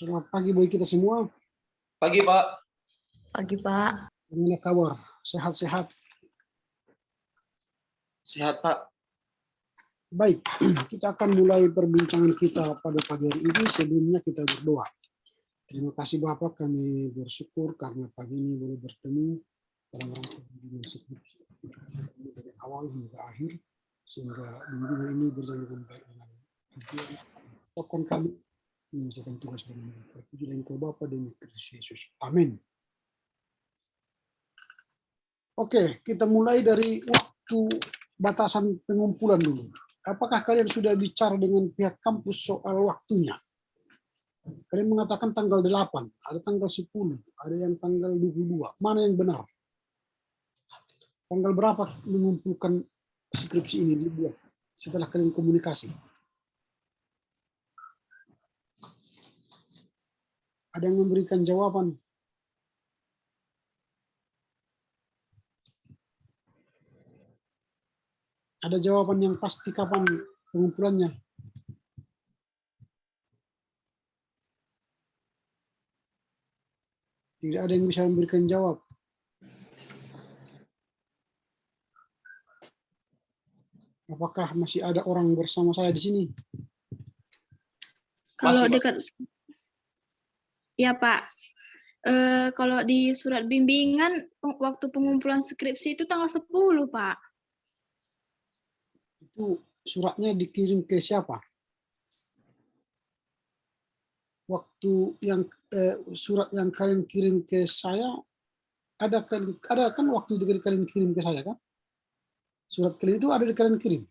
Selamat pagi bagi kita semua. Pagi, Pak. Pagi, Pak. Gimana kabar? Sehat-sehat? Sehat, Pak. Baik, kita akan mulai perbincangan kita pada pagi hari ini. Sebelumnya kita berdoa. Terima kasih Bapak, kami bersyukur karena pagi ini boleh bertemu dalam rangka bimbingan skripsi dari awal hingga akhir, sehingga bimbingan ini berjalan dengan baik dengan tujuan tokoh kami menyelesaikan tugas dengan baik. Puji dan Engkau Bapa dan Kristus Yesus. Amin. Oke, kita mulai dari waktu batasan pengumpulan dulu. Apakah kalian sudah bicara dengan pihak kampus soal waktunya? Kalian mengatakan tanggal 8, ada tanggal 10, ada yang tanggal 22. Mana yang benar? Tanggal berapa mengumpulkan skripsi ini dibuat setelah kalian komunikasi? Ada yang memberikan jawaban? Ada jawaban yang pasti kapan pengumpulannya? Tidak ada yang bisa memberikan jawab. Apakah masih ada orang bersama saya di sini? Kalau Masih, Pak. dekat, ya Pak. Kalau di surat bimbingan waktu pengumpulan skripsi itu tanggal 10, Pak. Itu suratnya dikirim ke siapa? Waktu yang surat yang kalian kirim ke saya ada kan waktu itu kalian kirim ke saya kan? Surat kalian itu ada di kalian kirim?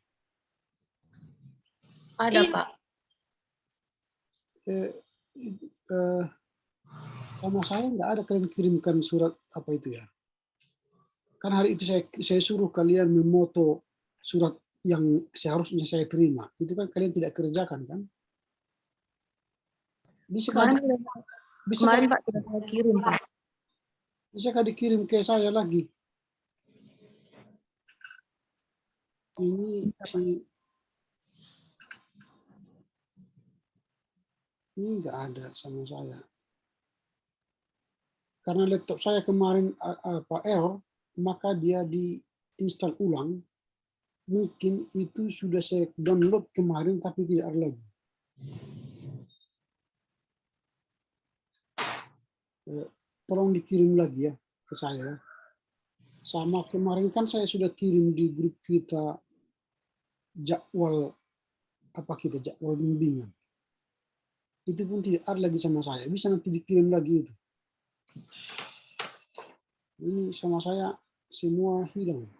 Ada, Iya. Pak. Sama saya nggak ada kalian kirimkan surat apa itu ya? Kan hari itu saya suruh kalian memoto surat yang seharusnya saya terima. Itu kan kalian tidak kerjakan kan? Kemarin Pak sudah saya kirim, Pak. Bisakah dikirim ke saya lagi? Ini nggak ada sama saya. Karena laptop saya kemarin error, maka dia diinstal ulang. Mungkin itu sudah saya download kemarin tapi tidak ada lagi. Tolong dikirim lagi ya ke saya. Sama kemarin kan saya sudah kirim di grup kita jadwal bimbingan. Itu pun tidak ada lagi sama saya. Bisa nanti dikirim lagi itu. Ini sama saya semua hilang.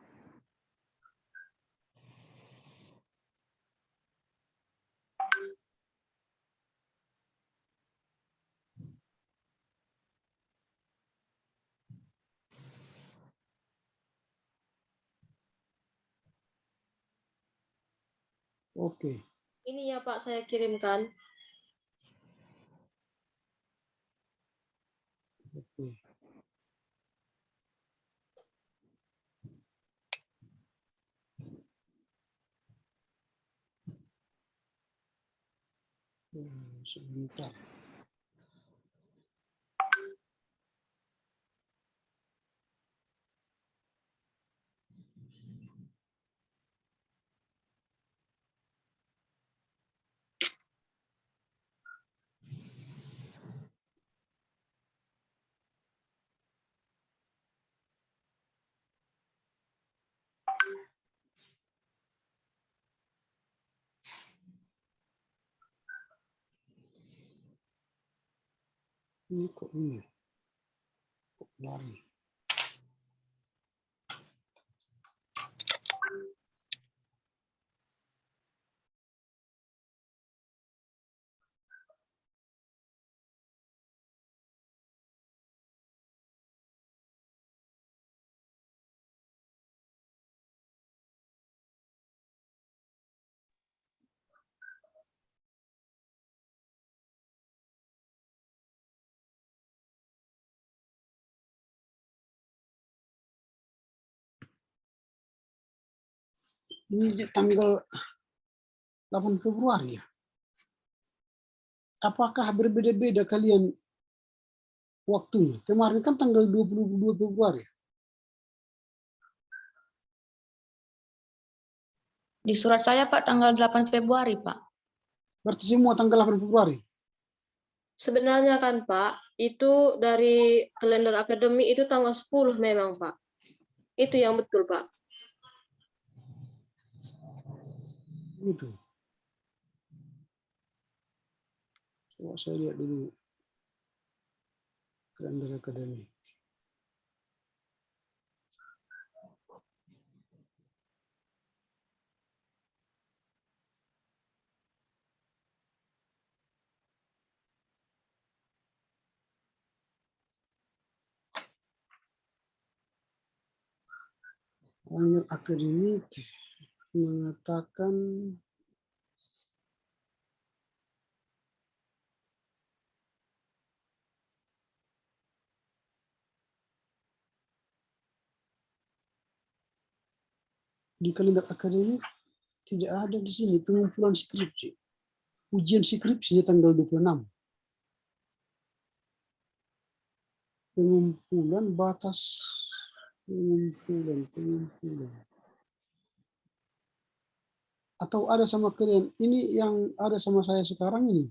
Oke. Ini ya Pak, saya kirimkan. Oke. Sebentar. Ini kok ini? Kok lari? Ini tanggal 8 Februari ya? apakah berbeda-beda kalian waktunya? Kemarin kan tanggal 22 Februari. Di surat saya Pak tanggal 8 Februari Pak. Berarti semua tanggal 8 Februari. Sebenarnya kan Pak, itu dari kalender akademi itu tanggal 10 memang Pak. Itu yang betul Pak. Gitu. Coba saya lihat dulu kalender akademik. Kalender akademik mengatakan di kalender akademik tidak ada di sini pengumpulan skripsi. Ujian skripsinya tanggal 26. Pengumpulan batas pengumpulan. Atau ada sama kalian? Ini yang ada sama saya sekarang ini.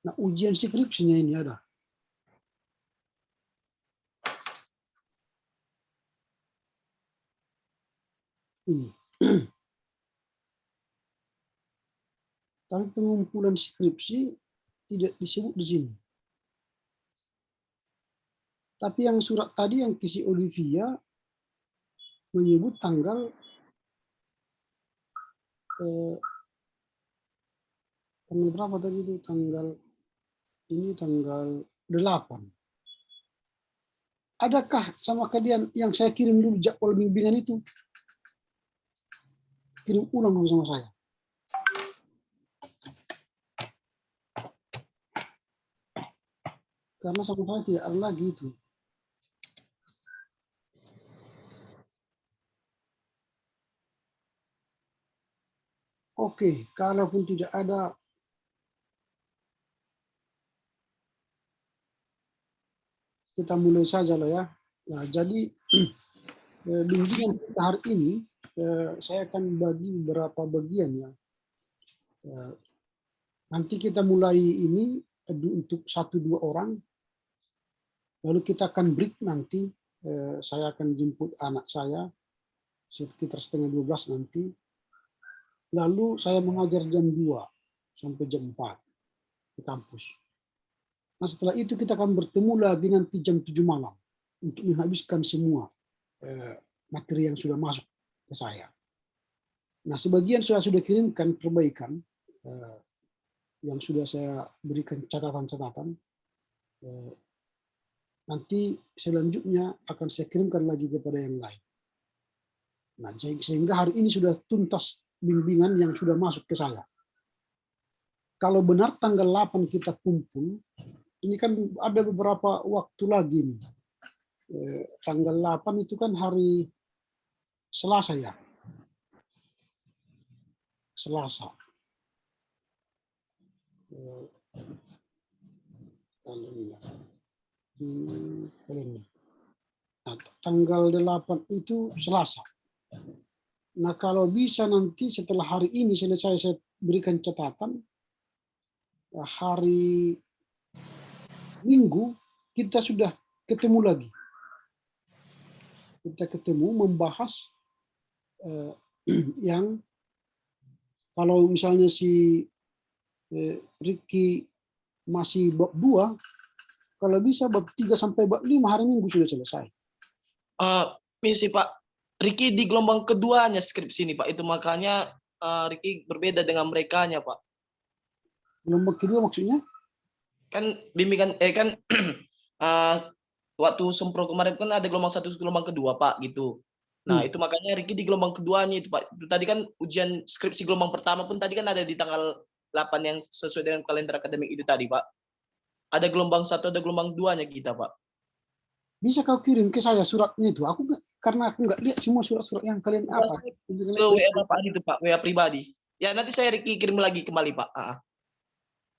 Nah, ujian skripsinya ini ada. Ini. Tapi pengumpulan skripsi tidak disebut di sini. Tapi yang surat tadi yang kisi Olivia menyebut tanggal tanggal berapa tadi itu? Tanggal 8. Adakah sama kalian yang saya kirim dulu jadwal bimbingan itu? Kirim ulang dulu sama saya. Karena sama saya tidak ada lagi itu. Oke, kalaupun tidak ada, kita mulai saja lah ya. Nah, jadi bimbingan kita hari ini saya akan bagi beberapa bagian ya. Nanti kita mulai ini untuk 1-2 orang. Lalu kita akan break nanti. Saya akan jemput anak saya sekitar 11:30 nanti. Lalu saya mengajar jam 2 sampai jam 4 di kampus. Nah, setelah itu kita akan bertemu lagi nanti jam 7 malam untuk menghabiskan semua materi yang sudah masuk ke saya. Nah, sebagian sudah kirimkan perbaikan yang sudah saya berikan catatan-catatan. Nanti selanjutnya akan saya kirimkan lagi kepada yang lain. Nah, sehingga hari ini sudah tuntas bimbingan yang sudah masuk ke saya. Kalau benar tanggal 8 kita kumpul, ini kan ada beberapa waktu lagi nih. Tanggal 8 itu kan hari Selasa ya. Selasa. Nah, tanggal 8 itu Selasa. Nah, kalau bisa nanti setelah hari ini selesai saya berikan catatan, hari Minggu kita sudah ketemu lagi. Kita ketemu membahas yang kalau misalnya si Ricky masih bab 2, kalau bisa bab 3 sampai bab 5 hari Minggu sudah selesai. Misi Pak, Ricky di gelombang keduanya skripsi ini Pak, itu makanya Ricky berbeda dengan merekanya Pak. Gelombang kedua maksudnya? Kan bimbingan kan waktu sempro kemarin kan ada gelombang 1 gelombang kedua Pak gitu. Nah, itu makanya Ricky di gelombang keduanya itu, Pak. Itu tadi kan ujian skripsi gelombang pertama pun tadi kan ada di tanggal 8 yang sesuai dengan kalender akademik itu tadi, Pak. Ada gelombang 1, ada gelombang 2-nya kita, Pak. Bisa kau kirim ke saya suratnya itu. Karena aku nggak lihat semua surat-surat yang kalian apa. Ke WA Bapak itu, Pak, WA pribadi. Ya, nanti saya Ricky kirim lagi kembali, Pak.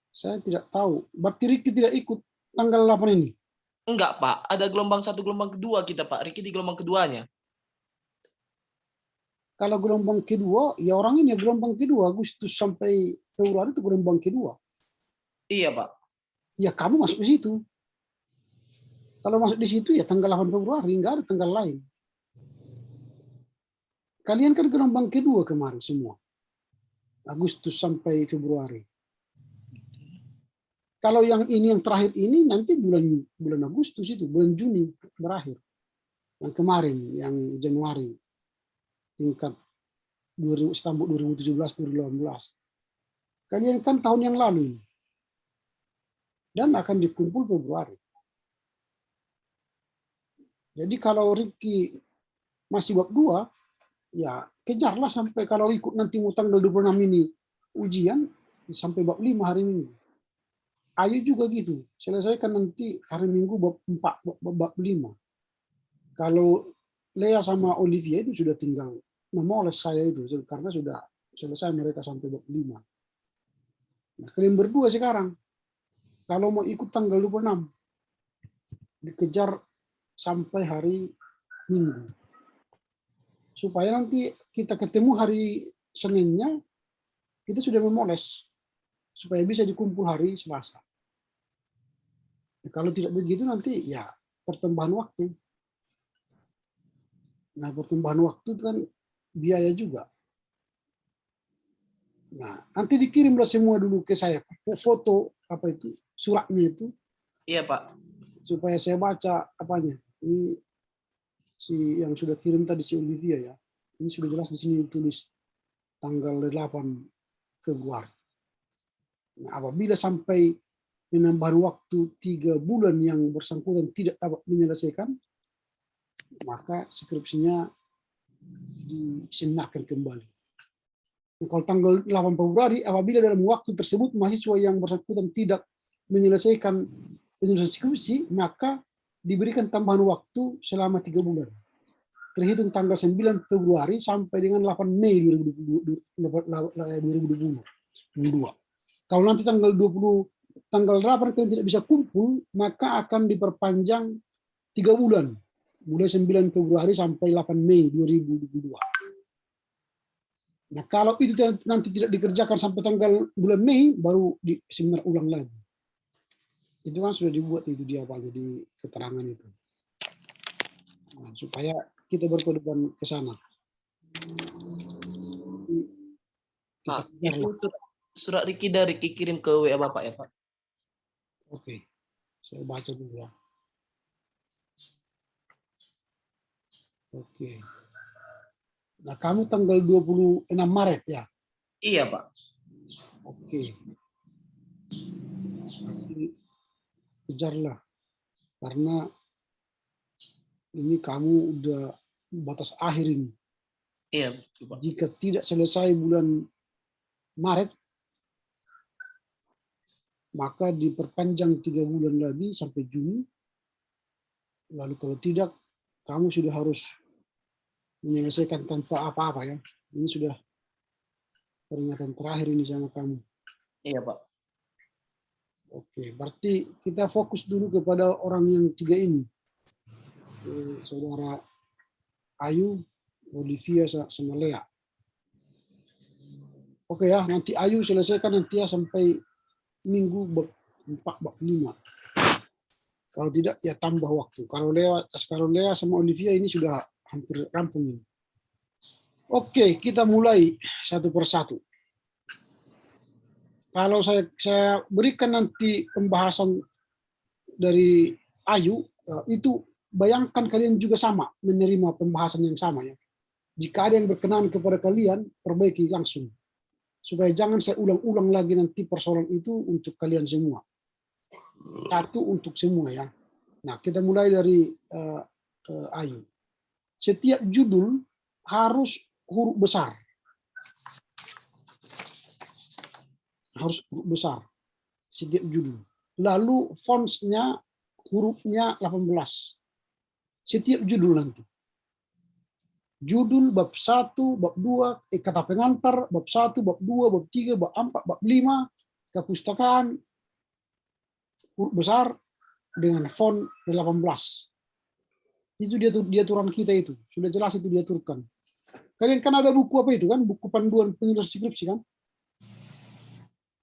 Saya tidak tahu. Berarti Ricky tidak ikut tanggal 8 ini? Enggak, Pak. Ada gelombang 1, gelombang kedua kita, Pak. Ricky di gelombang keduanya. Kalau gelombang kedua, ya orang ini gelombang kedua, Agustus sampai Februari itu gelombang kedua. Iya, Pak. Ya kamu masuk di situ. Kalau masuk di situ ya tanggal 8 Februari, nggak ada tanggal lain. Kalian kan gelombang kedua kemarin semua. Agustus sampai Februari. Kalau yang ini yang terakhir ini nanti bulan Agustus itu, bulan Juni berakhir. Yang kemarin, yang Januari. Tingkat Istanbul 2017-2018. Kalian kan tahun yang lalu ini. Dan akan dikumpul Februari. Jadi kalau Ricky masih bab 2, ya kejarlah sampai kalau ikut nanti mau tanggal 26 ini ujian, sampai bab 5 hari Minggu. Ayo juga gitu, selesaikan nanti hari Minggu bab 4, bab 5. Kalau Lea sama Olivia itu sudah tinggal memoles saya itu, karena sudah selesai mereka sampai bab 5. Nah, kalian berdua sekarang, kalau mau ikut tanggal 26, dikejar sampai hari Minggu. Supaya nanti kita ketemu hari Seninnya, kita sudah memoles. Supaya bisa dikumpul hari Selasa. Nah, kalau tidak begitu nanti ya pertambahan waktu. Nah, pertambahan waktu kan biaya juga. Nah, nanti dikirimlah semua dulu ke saya. Foto apa itu, suratnya itu. Iya, Pak. Supaya saya baca apanya. Ini si yang sudah kirim tadi si Olivia ya. Ini sudah jelas di sini tulis tanggal 8 Februari. Nah, apabila sampai menambah waktu 3 bulan yang bersangkutan tidak dapat menyelesaikan, maka skripsinya diseminarkan kembali. Nah, kalau tanggal 8 Februari, apabila dalam waktu tersebut mahasiswa yang bersangkutan tidak menyelesaikan penyelesaian skripsi, maka diberikan tambahan waktu selama 3 bulan. Terhitung tanggal 9 Februari sampai dengan 8 Mei 2022. Kalau nanti tanggal 8 kalian tidak bisa kumpul, maka akan diperpanjang 3 bulan. Mulai 9 Februari sampai 8 Mei 2022. Nah, kalau itu nanti tidak dikerjakan sampai tanggal bulan Mei, baru di seminar ulang lagi. Itu kan sudah dibuat itu dia Pak, jadi keterangan itu. Nah, supaya kita berpedoman ke sana. Pak, itu surat Ricky dari Ricky kirim ke WA Bapak ya, Pak. Oke. Saya baca dulu ya. Oke. Nah, kamu tanggal 26 Maret ya? Iya, Pak. Oke. Kejarlah. Karena ini kamu udah batas akhir ini. Iya, Pak. Jika tidak selesai bulan Maret, maka diperpanjang 3 bulan lagi sampai Juni. Lalu kalau tidak, kamu sudah harus menyelesaikan tanpa apa-apa ya. Ini sudah peringatan terakhir ini sama kamu. Iya, Pak. Oke, berarti kita fokus dulu kepada orang yang 3 ini. Saudara Ayu, Olivia, sama Lea. Oke ya, nanti Ayu selesaikan nanti ya sampai Minggu bab 4, bab 5. Kalau tidak ya tambah waktu. Kalau Lea sama Olivia ini sudah hampir rampung ini. Oke, kita mulai satu persatu. Kalau saya berikan nanti pembahasan dari Ayu, itu bayangkan kalian juga sama menerima pembahasan yang sama ya. Jika ada yang berkenan kepada kalian, perbaiki langsung. Supaya jangan saya ulang-ulang lagi nanti persoalan itu untuk kalian semua. Satu untuk semua ya. Nah, kita mulai dari Ayu. setiap judul harus huruf besar. Harus huruf besar. Setiap judul. Lalu fontsnya hurufnya 18. Setiap judul nanti. Judul bab 1, bab 2, kata pengantar, bab 1, bab 2, bab 3, bab 4, bab 5, kepustakaan, huruf besar dengan font 18. Itu diaturan kita itu. Sudah jelas itu diaturkan. Kalian kan ada buku apa itu kan? Buku panduan penulis skripsi kan?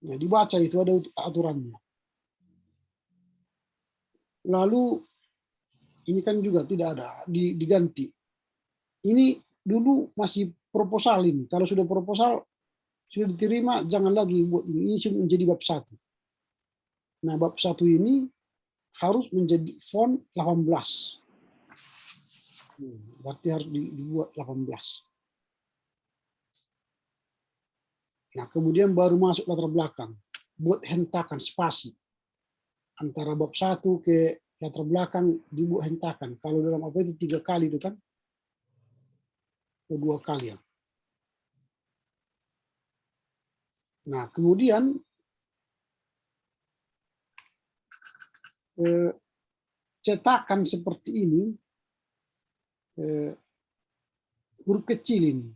Nah, dibaca itu ada aturannya. Lalu ini kan juga tidak ada, diganti. Ini dulu masih proposal ini. Kalau sudah proposal, sudah diterima, jangan lagi buat ini. Ini sudah menjadi bab 1. Nah, bab 1 ini harus menjadi font 18. Berarti harus dibuat 18. Nah, kemudian baru masuk latar belakang. Buat hentakan, spasi. Antara bab 1 ke latar belakang dibuat hentakan. Kalau dalam apa itu 3 kali itu kan? Atau 2 kali ya. Nah, kemudian cetakan seperti ini, huruf kecil ini.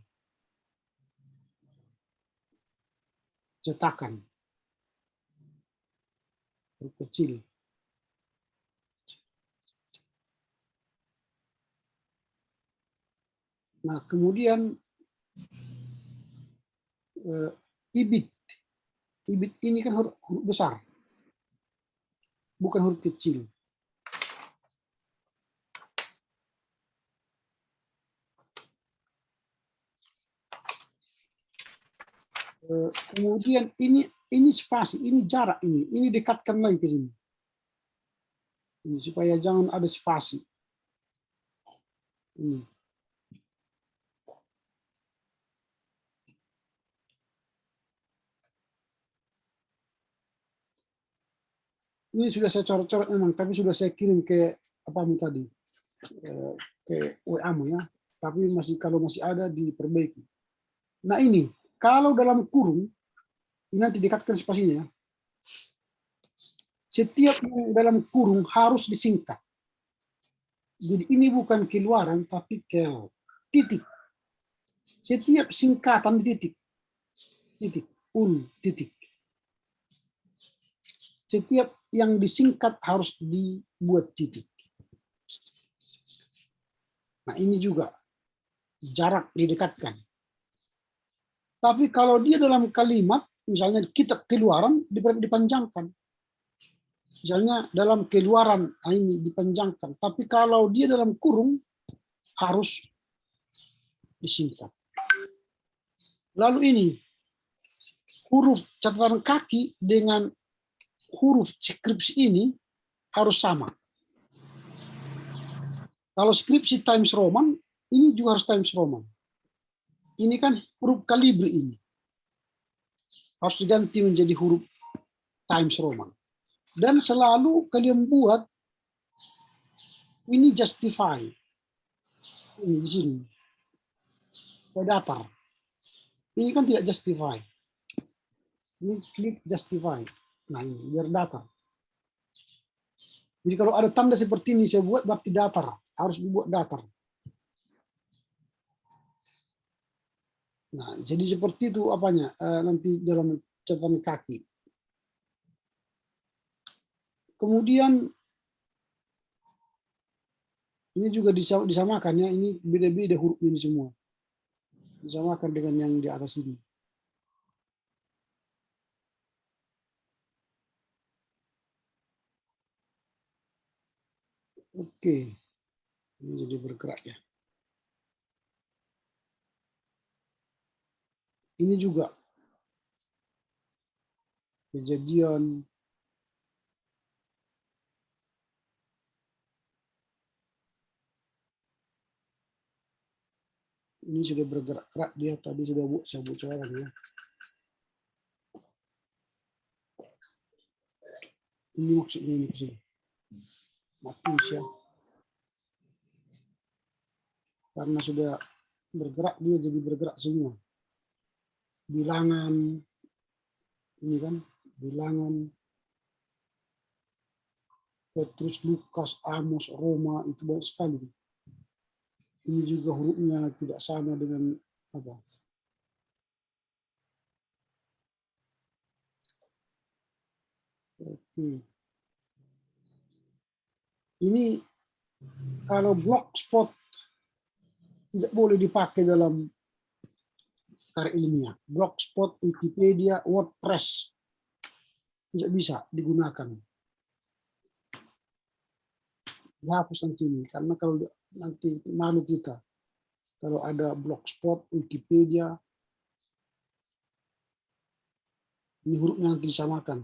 Cetakan. Huruf kecil. Nah, kemudian ibit. Ibit ini kan huruf besar. Bukan huruf kecil. Kemudian ini spasi, ini jarak ini dekatkan lagi ke sini. Ini supaya jangan ada spasi. Ini. Ini sudah saya coret-coret memang, tapi sudah saya kirim ke apamu tadi, ke WA-mu ya. Tapi kalau masih ada diperbaiki. Nah ini, kalau dalam kurung, ini nanti dekatkan spasinya ya. Setiap yang dalam kurung harus disingkat. Jadi ini bukan keluaran, tapi titik. Setiap singkatan di titik. Titik, titik. Setiap yang disingkat harus dibuat titik. Nah ini juga jarak didekatkan. Tapi kalau dia dalam kalimat, misalnya kita keluaran dipanjangkan. Misalnya dalam keluaran ini dipanjangkan. Tapi kalau dia dalam kurung harus disingkat. Lalu ini huruf catatan kaki dengan huruf skripsi ini harus sama. Kalau skripsi Times Roman, ini juga harus Times Roman. Ini kan huruf kalibri ini. Harus diganti menjadi huruf Times Roman. Dan selalu kalian buat ini justify. Ini di sini. Datar. Ini kan tidak justify. Ini klik justify. Nah ini biar datar. Jadi kalau ada tanda seperti ini saya buat berarti datar. Harus dibuat datar. Nah jadi seperti itu apanya nanti dalam catatan kaki. Kemudian ini juga disamakan ya. Ini beda-beda huruf ini semua. Disamakan dengan yang di atas ini. Oke, ini jadi bergerak ya. Ini juga kejadian ini sudah bergerak dia tadi sudah saya bocoran ya. Ini maksudnya ini sih. Matus ya. karena sudah bergerak dia jadi bergerak semua. Bilangan ini kan bilangan Petrus, Lukas, Amos, Roma itu banyak sekali. Ini juga hurufnya tidak sama dengan apa? Oke. Ini kalau blogspot tidak boleh dipakai dalam karya ilmiah. Blogspot, Wikipedia, WordPress tidak bisa digunakan. Dihapus nanti ini, karena kalau nanti malu kita kalau ada blogspot, Wikipedia, ini hurufnya nanti disamakan.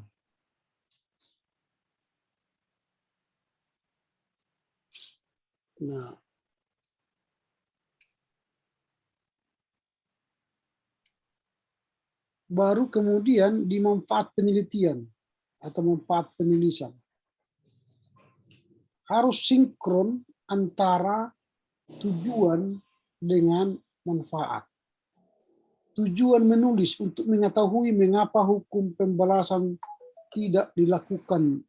Nah, baru kemudian di manfaat penelitian atau manfaat penulisan. Harus sinkron antara tujuan dengan manfaat. Tujuan menulis untuk mengetahui mengapa hukum pembalasan tidak dilakukan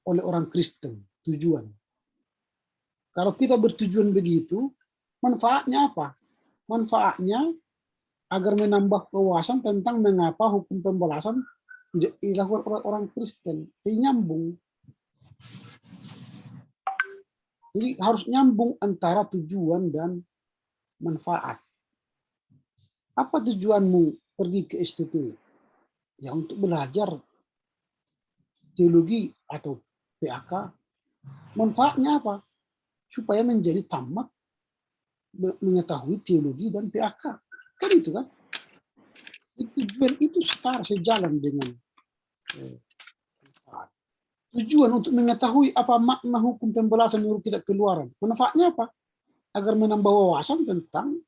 oleh orang Kristen. Tujuan. Kalau kita bertujuan begitu, manfaatnya apa? Manfaatnya agar menambah wawasan tentang mengapa hukum pembalasan tidak dilakukan oleh orang Kristen. Jadi nyambung. Jadi harus nyambung antara tujuan dan manfaat. Apa tujuanmu pergi ke STT? Ya untuk belajar teologi atau PAK. Manfaatnya apa? Supaya menjadi tamat mengetahui teologi dan PAK. Kan itu kan? Tujuan itu sejalan dengan manfaat. Tujuan untuk mengetahui apa makna hukum pembalasan menurut kitab Keluaran. Manfaatnya apa? Agar menambah wawasan tentang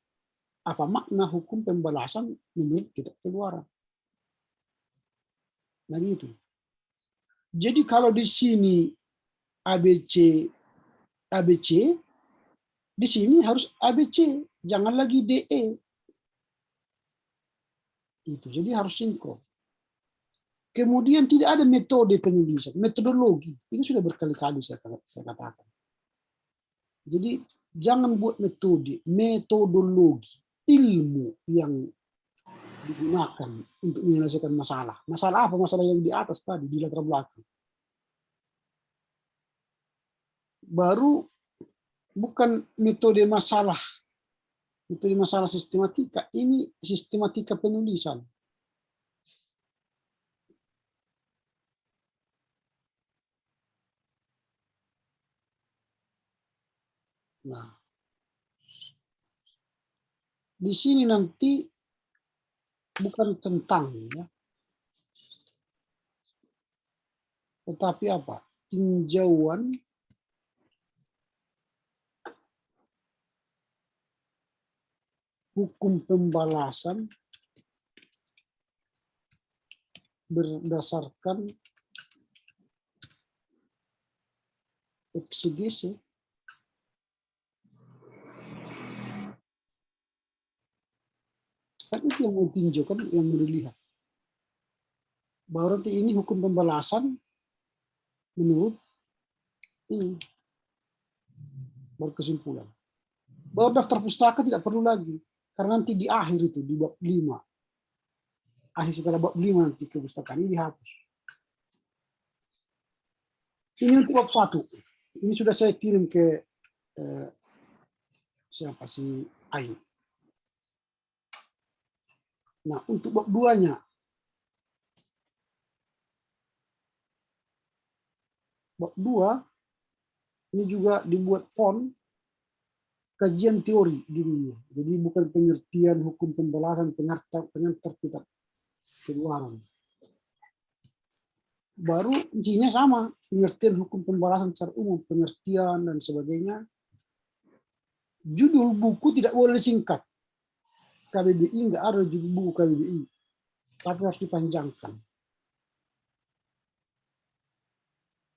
apa makna hukum pembalasan menurut kitab Keluaran. Nah gitu. Jadi kalau di sini ABC, di sini harus ABC, jangan lagi DE. Itu jadi harus sinkron. Kemudian tidak ada metode penulisan, metodologi. Itu sudah berkali-kali saya katakan. Jadi jangan buat metodologi, ilmu yang digunakan untuk menyelesaikan masalah. Masalah apa? Masalah yang di atas tadi, di latar belakang. Baru bukan metode masalah sistematika, ini sistematika penulisan. Nah, di sini nanti bukan tentang ya, tetapi apa? Tinjauan hukum pembalasan berdasarkan eksegese. Kan itu yang mau tinjau, kan yang mau dilihat. Bahwa nanti ini hukum pembalasan menurut ini berkesimpulan. Bahwa daftar pustaka tidak perlu lagi. Karena nanti di akhir itu, di bab 5. Akhir setelah bab 5 nanti kepustakaan ini dihapus. Ini untuk bab 1. Ini sudah saya kirim ke siapa si Ain. Nah, untuk bab 2-nya. Bab 2 ini juga dibuat font kajian teori di dunia. Jadi bukan pengertian hukum pembalasan, pengantar kitab Keluaran. Baru isinya sama, pengertian hukum pembalasan secara umum, pengertian dan sebagainya. Judul buku tidak boleh disingkat. KBBI nggak ada judul buku KBBI, tapi harus dipanjangkan.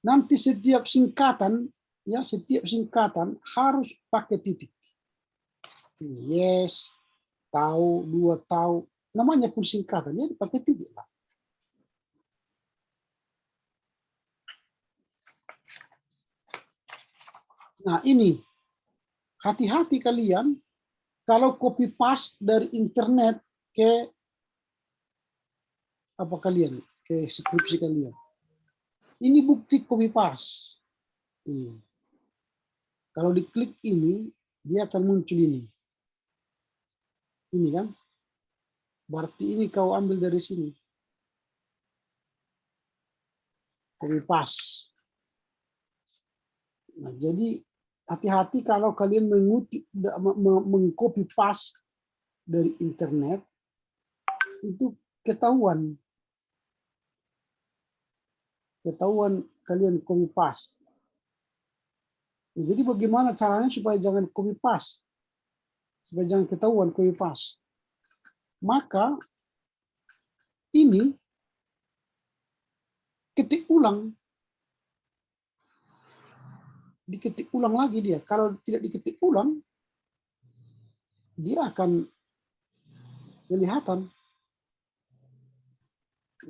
Nanti setiap singkatan ya setiap singkatan harus pakai titik. Yes, tahu, 2 tahu, namanya pun singkatan, jadi pakai titik lah. Nah ini, hati-hati kalian kalau copy paste dari internet ke apa kalian, ke skripsi kalian. Ini bukti copy paste. Ini. Kalau diklik ini, dia akan muncul ini. Ini kan, berarti ini kau ambil dari sini. Copy paste. Nah, jadi hati-hati kalau kalian mengutip, mengcopy paste dari internet, itu ketahuan kalian copy paste. Jadi bagaimana caranya supaya jangan copy paste, supaya jangan ketahuan copy paste? Maka ini ketik ulang, diketik ulang lagi dia. Kalau tidak diketik ulang, dia akan kelihatan.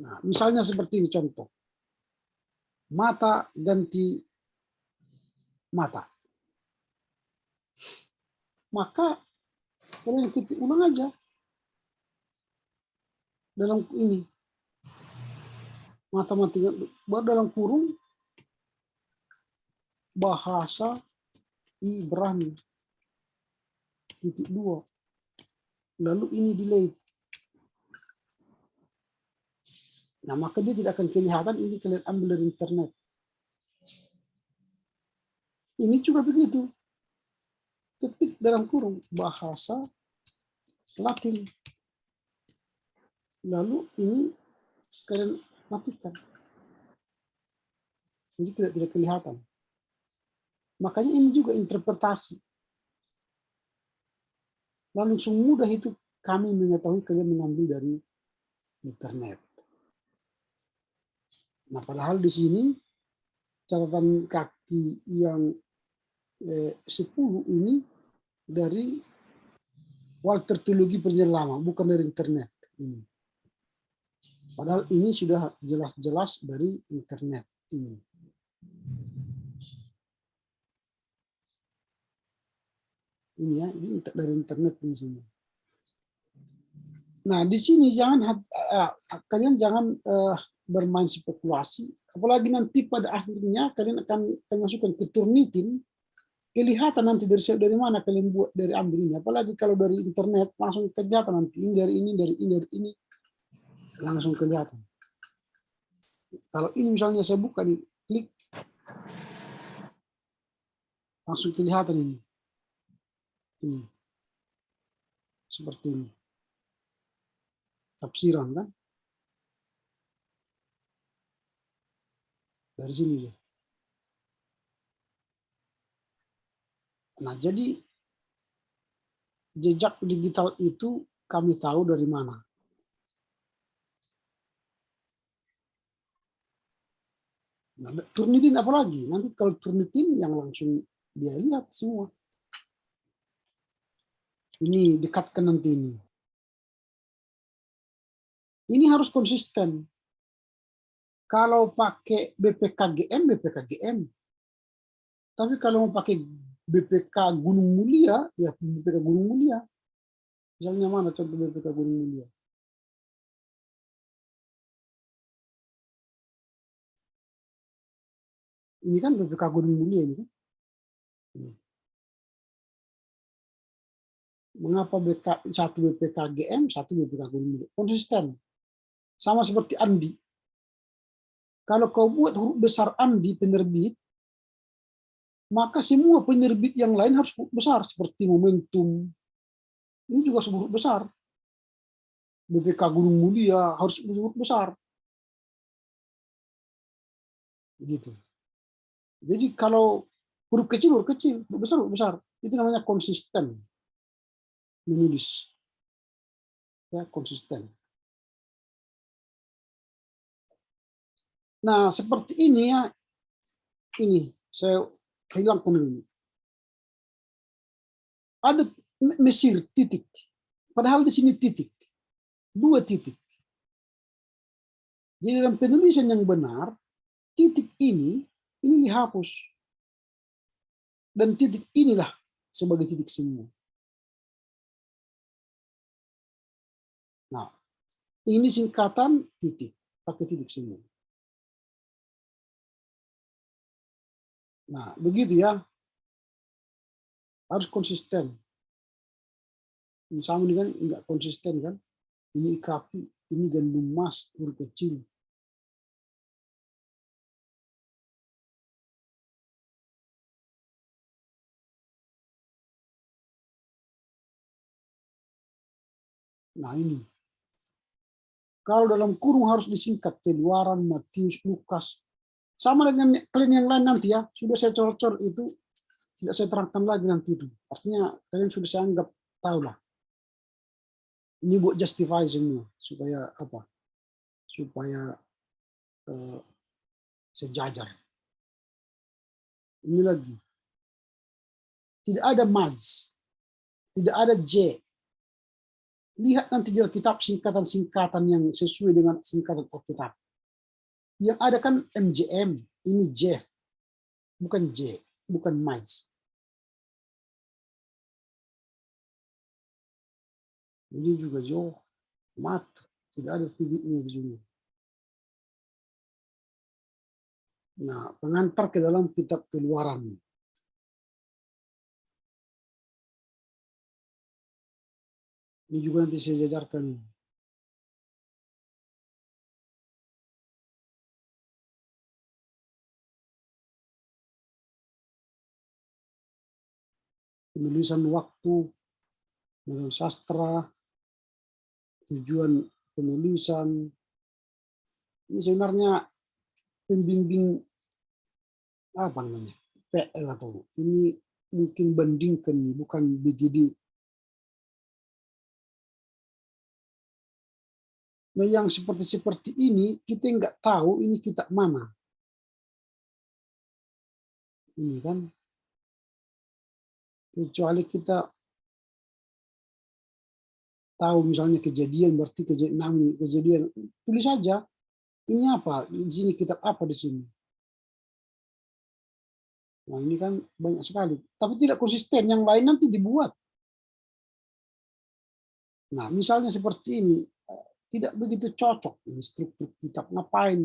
Nah, misalnya seperti ini contoh. Mata ganti mata. Maka kalian ketik ulang aja dalam ini. Mata mati baru dalam kurung bahasa Ibrani .2. Lalu ini delete. Nah, maka dia tidak akan kelihatan, ini kalian ambil dari internet. Ini juga begitu. Ketik dalam kurung bahasa Latin. Lalu ini kalian matikan. Jadi tidak kelihatan. Makanya ini juga interpretasi. Langsung mudah itu kami mengetahui kalian mengambil dari internet. Nah, padahal di sini catatan kaki yang 10 ini dari Walter Teologi Perjanjian Lama, bukan dari internet. Padahal ini sudah jelas-jelas dari internet. Ini ya, ini dari internet ini semua. Nah, di sini kalian jangan bermain spekulasi, apalagi nanti pada akhirnya kalian akan masukkan ke Turnitin, kelihatan nanti dari mana kalian buat dari ambil ini. Apalagi kalau dari internet langsung kelihatan nanti ini dari ini langsung kelihatan. Kalau ini misalnya saya buka nih, klik langsung kelihatan ini. Ini seperti ini. Tafsiran kan? Dari sini ya. Nah, jadi jejak digital itu kami tahu dari mana. Nah, Turnitin apalagi? Nanti kalau Turnitin yang langsung dia lihat semua. Ini dekatkan nanti ini. Ini harus konsisten. Kalau pakai BPKGM, BPKGM. Tapi kalau mau pakai BPK Gunung Mulia, ya BPK Gunung Mulia. Misalnya mana contoh BPK Gunung Mulia? Ini kan BPK Gunung Mulia ini kan. Mengapa satu BPKGM, satu BPK Gunung Mulia? Konsisten. Sama seperti Andi. Kalau kau buat huruf besar Andi penerbit, maka semua penerbit yang lain harus huruf besar, seperti Momentum. Ini juga huruf besar. BPK Gunung Mulia harus huruf besar. Gitu. Jadi kalau huruf kecil, huruf besar, huruf besar. Itu namanya konsisten menulis. Ya, konsisten. Nah, seperti ini ya. Ini saya hilangkan dulu. Ada Mesir titik. Padahal di sini titik. 2 titik. Jadi dalam penulisan yang benar, titik ini dihapus. Dan titik inilah sebagai titik semua. Nah, ini singkatan titik, pakai titik semua. Nah, begitu ya. Harus konsisten. Sama ini kan enggak konsisten kan. Ini IKP, ini gandum emas, huruf kecil. Nah ini. Kalau dalam kurung harus disingkat Keluaran, Matius, Lukas. Sama dengan kalian yang lain nanti ya. Sudah saya cor-cor itu. Tidak saya terangkan lagi nanti itu. Artinya kalian sudah saya anggap tahu lah. Ini buat justify semua. Supaya apa? Supaya sejajar. Ini lagi. Tidak ada maz. Tidak ada J. Lihat nanti di Alkitab singkatan-singkatan yang sesuai dengan singkatan Alkitab. Yang ada kan MJM, ini Jeff, bukan J, bukan maz. Ini juga jauh, mat, tidak ada titiknya di sini. Nah, pengantar ke dalam kitab Keluaran. Ini juga nanti saya jajarkan. Penulisan waktu, dengan sastra, tujuan penulisan. Ini sebenarnya pembimbing apa namanya? PL atau ini mungkin bandingkan, bukan BGD. Nah, yang seperti ini kita nggak tahu ini kitab mana. Ini kan, kecuali kita tahu misalnya kejadian, berarti kejadian, tulis saja ini apa di sini, kitab apa di sini. Nah ini kan banyak sekali, tapi tidak konsisten. Yang lain nanti dibuat. Nah misalnya seperti ini. Tidak begitu cocok ini struktur kitab. Ngapain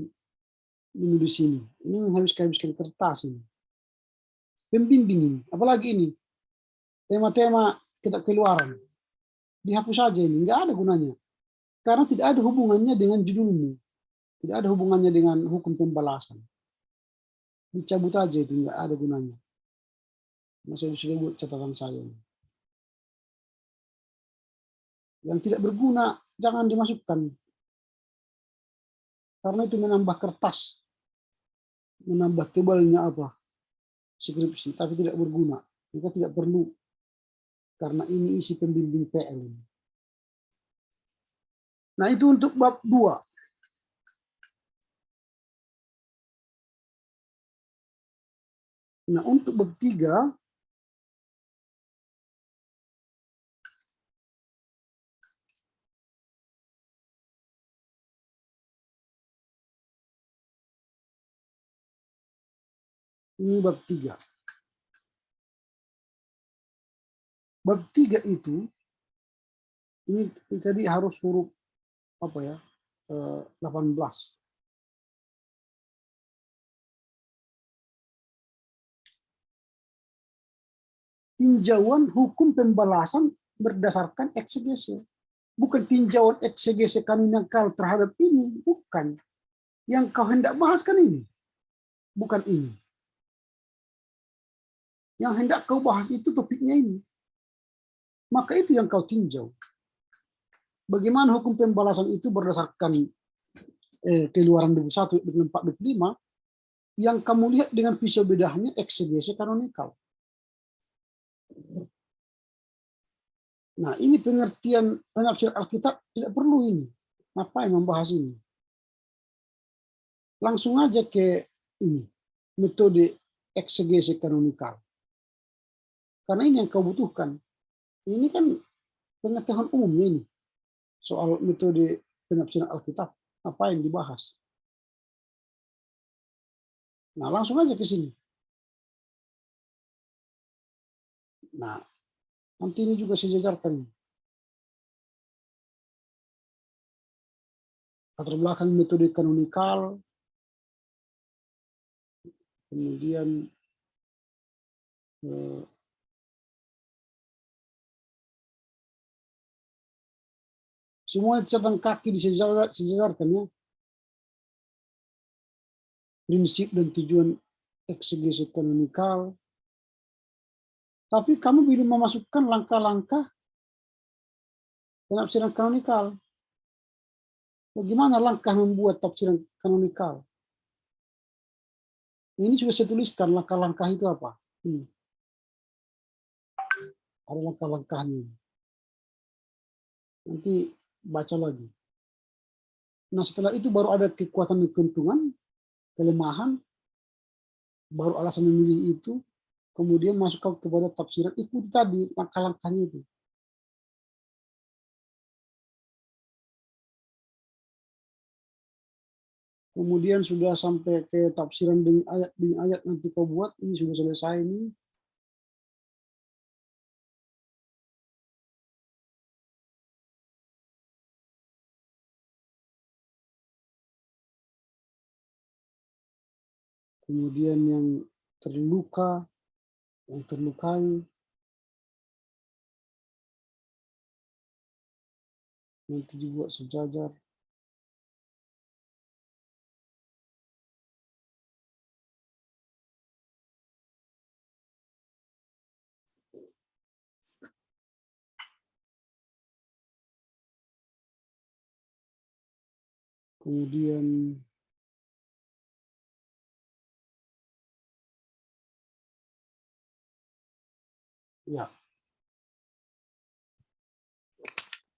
menulis ini? Ini menghabiskan kertas ini. Pembimbing ini, apalagi ini tema-tema kitab Keluaran. Dihapus saja ini, nggak ada gunanya. Karena tidak ada hubungannya dengan judulmu. Tidak ada hubungannya dengan hukum pembalasan. Dicabut aja itu, nggak ada gunanya. Masih sudah buat catatan saya. Yang tidak berguna jangan dimasukkan. Karena itu menambah kertas. Menambah tebalnya apa? Skripsi, tapi tidak berguna. Maka tidak perlu. Karena ini isi pembimbing PL. Nah itu untuk bab 2. Nah untuk bab 3, ini bab 3. Bab 3 itu, ini tadi harus huruf apa ya, 18. Tinjauan hukum pembalasan berdasarkan eksegese. Bukan tinjauan eksegese kanonical terhadap ini, bukan. Yang kau hendak bahas kan ini, bukan ini. Yang hendak kau bahas itu topiknya ini. Maka itu yang kau tinjau. Bagaimana hukum pembalasan itu berdasarkan Keluaran 21 dengan 4:25, yang kamu lihat dengan pisau bedahnya eksegese kanonikal. Nah, ini pengertian penafsiran Alkitab tidak perlu ini. Ngapain membahas ini? Langsung aja ke ini, metode eksegesi kanonikal. Karena ini yang kau butuhkan. Ini kan pengetahuan umumnya ini. Soal metode penafsiran Alkitab. Apa yang dibahas. Nah, langsung aja ke sini. Nah, nanti ini juga saya jajarkan. Latar belakang metode kanonikal. Kemudian semua catatan kaki disejarkan ya. Prinsip dan tujuan eksegesi kanonikal. Tapi kamu belum memasukkan langkah-langkah penafsiran kanonikal. Bagaimana langkah membuat tafsiran kanonikal? Ini sudah saya tuliskan langkah-langkah itu apa. Ini. Ada langkah-langkahnya. Nanti baca lagi. Nah setelah itu baru ada kekuatan dan keuntungan, kelemahan, baru alasan memilih itu, kemudian masuk kepada tafsiran, ikuti tadi langkah-langkahnya itu. Kemudian sudah sampai ke tafsiran dengan ayat nanti kau buat, ini sudah selesai ini. Kemudian yang terluka, yang terlukai, nanti dibuat sejajar. Kemudian ya,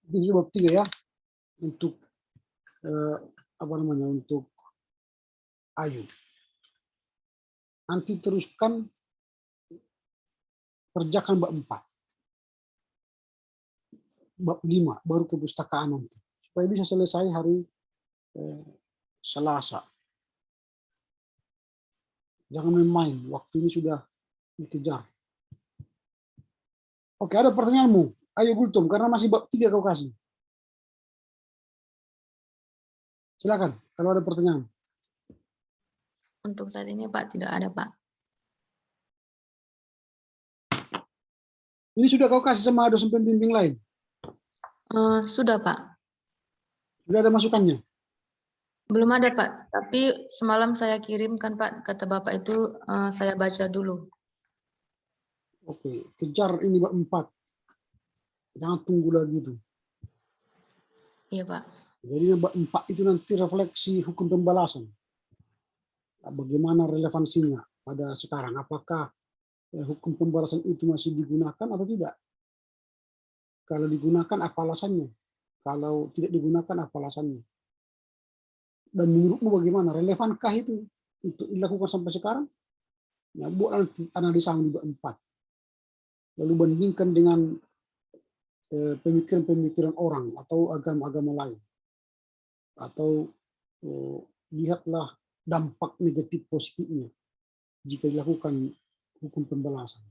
ini bab 3 ya, untuk apa namanya, untuk Ayub. Nanti teruskan kerjakan bab 4. Bab 5 baru kepustakaan nanti. Supaya bisa selesai hari Selasa. Jangan main-main, waktu ini sudah dikejar. Oke, ada pertanyaanmu? Ayo Gultom, karena masih bab 3 kau kasih. Silakan, kalau ada pertanyaan. Untuk saat ini Pak tidak ada Pak. Ini sudah kau kasih sama dosen pembimbing lain? Sudah Pak. Sudah ada masukannya? Belum ada Pak. Tapi semalam saya kirimkan Pak. Kata Bapak itu saya baca dulu. Oke, kejar ini bab 4. Jangan tunggu lagi itu. Iya Pak. Jadi bab 4 itu nanti refleksi hukum pembalasan. Bagaimana relevansinya pada sekarang? Apakah hukum pembalasan itu masih digunakan atau tidak? Kalau digunakan, apa alasannya? Kalau tidak digunakan, apa alasannya? Dan menurutmu bagaimana? Relevankah itu untuk dilakukan sampai sekarang? Ya, buat analisa di bab 4. Lalu bandingkan dengan pemikiran-pemikiran orang atau agama-agama lain. Atau lihatlah dampak negatif positifnya jika dilakukan hukum pembalasan.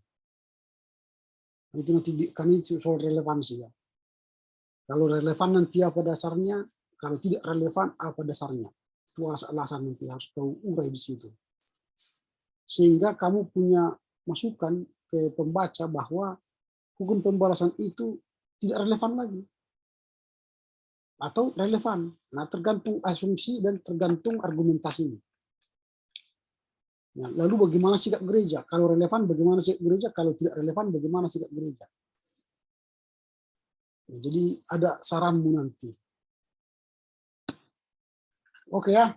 Itu nanti kan itu soal relevansi ya. Kalau relevan nanti apa dasarnya, kalau tidak relevan apa dasarnya. Itu alasan nanti harus kau urai di situ. Sehingga kamu punya masukan ke pembaca bahwa hukum pembalasan itu tidak relevan lagi. Atau relevan. Nah, tergantung asumsi dan tergantung argumentasinya. Nah, lalu bagaimana sikap gereja? Kalau relevan, bagaimana sikap gereja? Kalau tidak relevan, bagaimana sikap gereja? Nah, jadi ada saranmu nanti. Oke ya.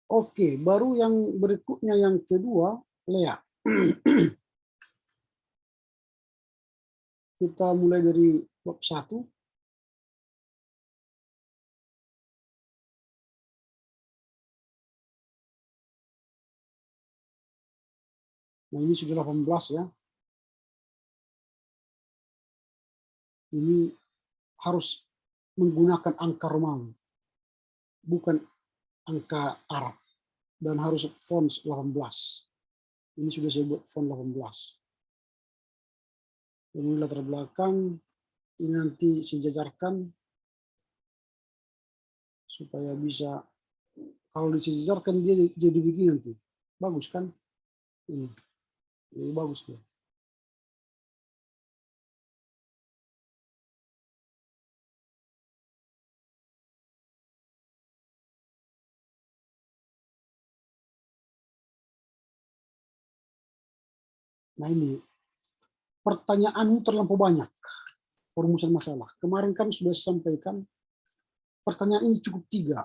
Oke, baru yang berikutnya yang kedua, Lea. Kita mulai dari bab 1. Nah, ini sudah 18 ya. Ini harus menggunakan angka Romawi, bukan angka Arab. Dan harus font 18. Ini sudah saya buat font 18. Kemudian latar belakang, ini nanti saya jajarkan supaya bisa, kalau disejajarkan dia jadi begini nanti. Bagus kan? Ini bagus ya. Nah ini, pertanyaanmu terlampau banyak, perumusan masalah. Kemarin kan sudah saya sampaikan, pertanyaan ini cukup 3.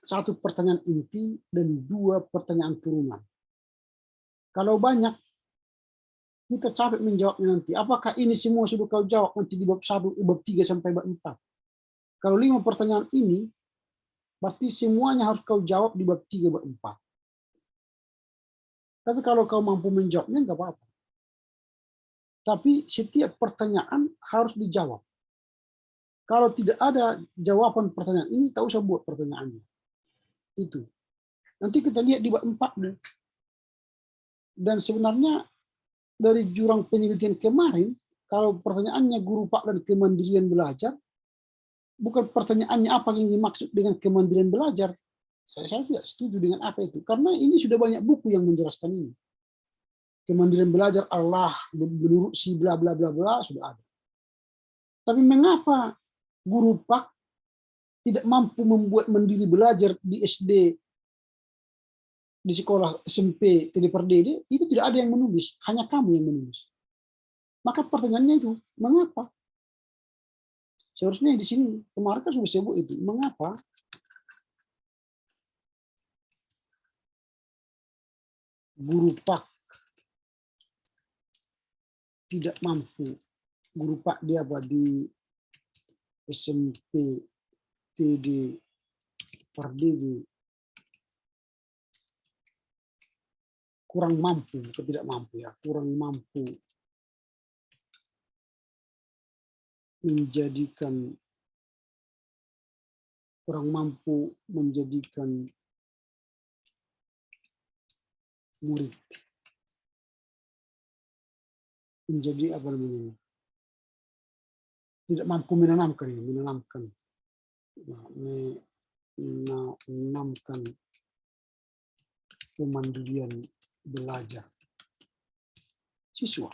1 pertanyaan inti dan 2 pertanyaan turunan. Kalau banyak, kita capek menjawabnya nanti. Apakah ini semua sudah kau jawab nanti di bab 1, bab 3 sampai bab 4? Kalau 5 pertanyaan ini, berarti semuanya harus kau jawab di bab 3, bab 4. Tapi kalau kau mampu menjawabnya, enggak apa-apa. Tapi setiap pertanyaan harus dijawab. Kalau tidak ada jawaban pertanyaan ini, tak usah buat pertanyaannya. Itu. Nanti kita lihat di bab 4. Dan sebenarnya dari jurang penelitian kemarin, kalau pertanyaannya guru Pak dan kemandirian belajar, bukan pertanyaannya apa yang dimaksud dengan kemandirian belajar. Saya tidak setuju dengan apa itu. Karena ini sudah banyak buku yang menjelaskan ini. Kemandirian belajar Allah menurut si bla bla bla bla sudah ada. Tapi mengapa guru Pak tidak mampu membuat mandiri belajar di SD, di sekolah SMP, TD per DD, itu tidak ada yang menulis, hanya kamu yang menulis. Maka pertanyaannya itu, mengapa? Seharusnya di sini, kemarin kan sudah sebut itu, mengapa guru Pak tidak mampu, guru Pak dia apa di SMP, TD, per DD, kurang mampu, tidak mampu ya, kurang mampu menjadikan, murid menjadi apa namanya, tidak mampu menanamkan kemandirian belajar siswa.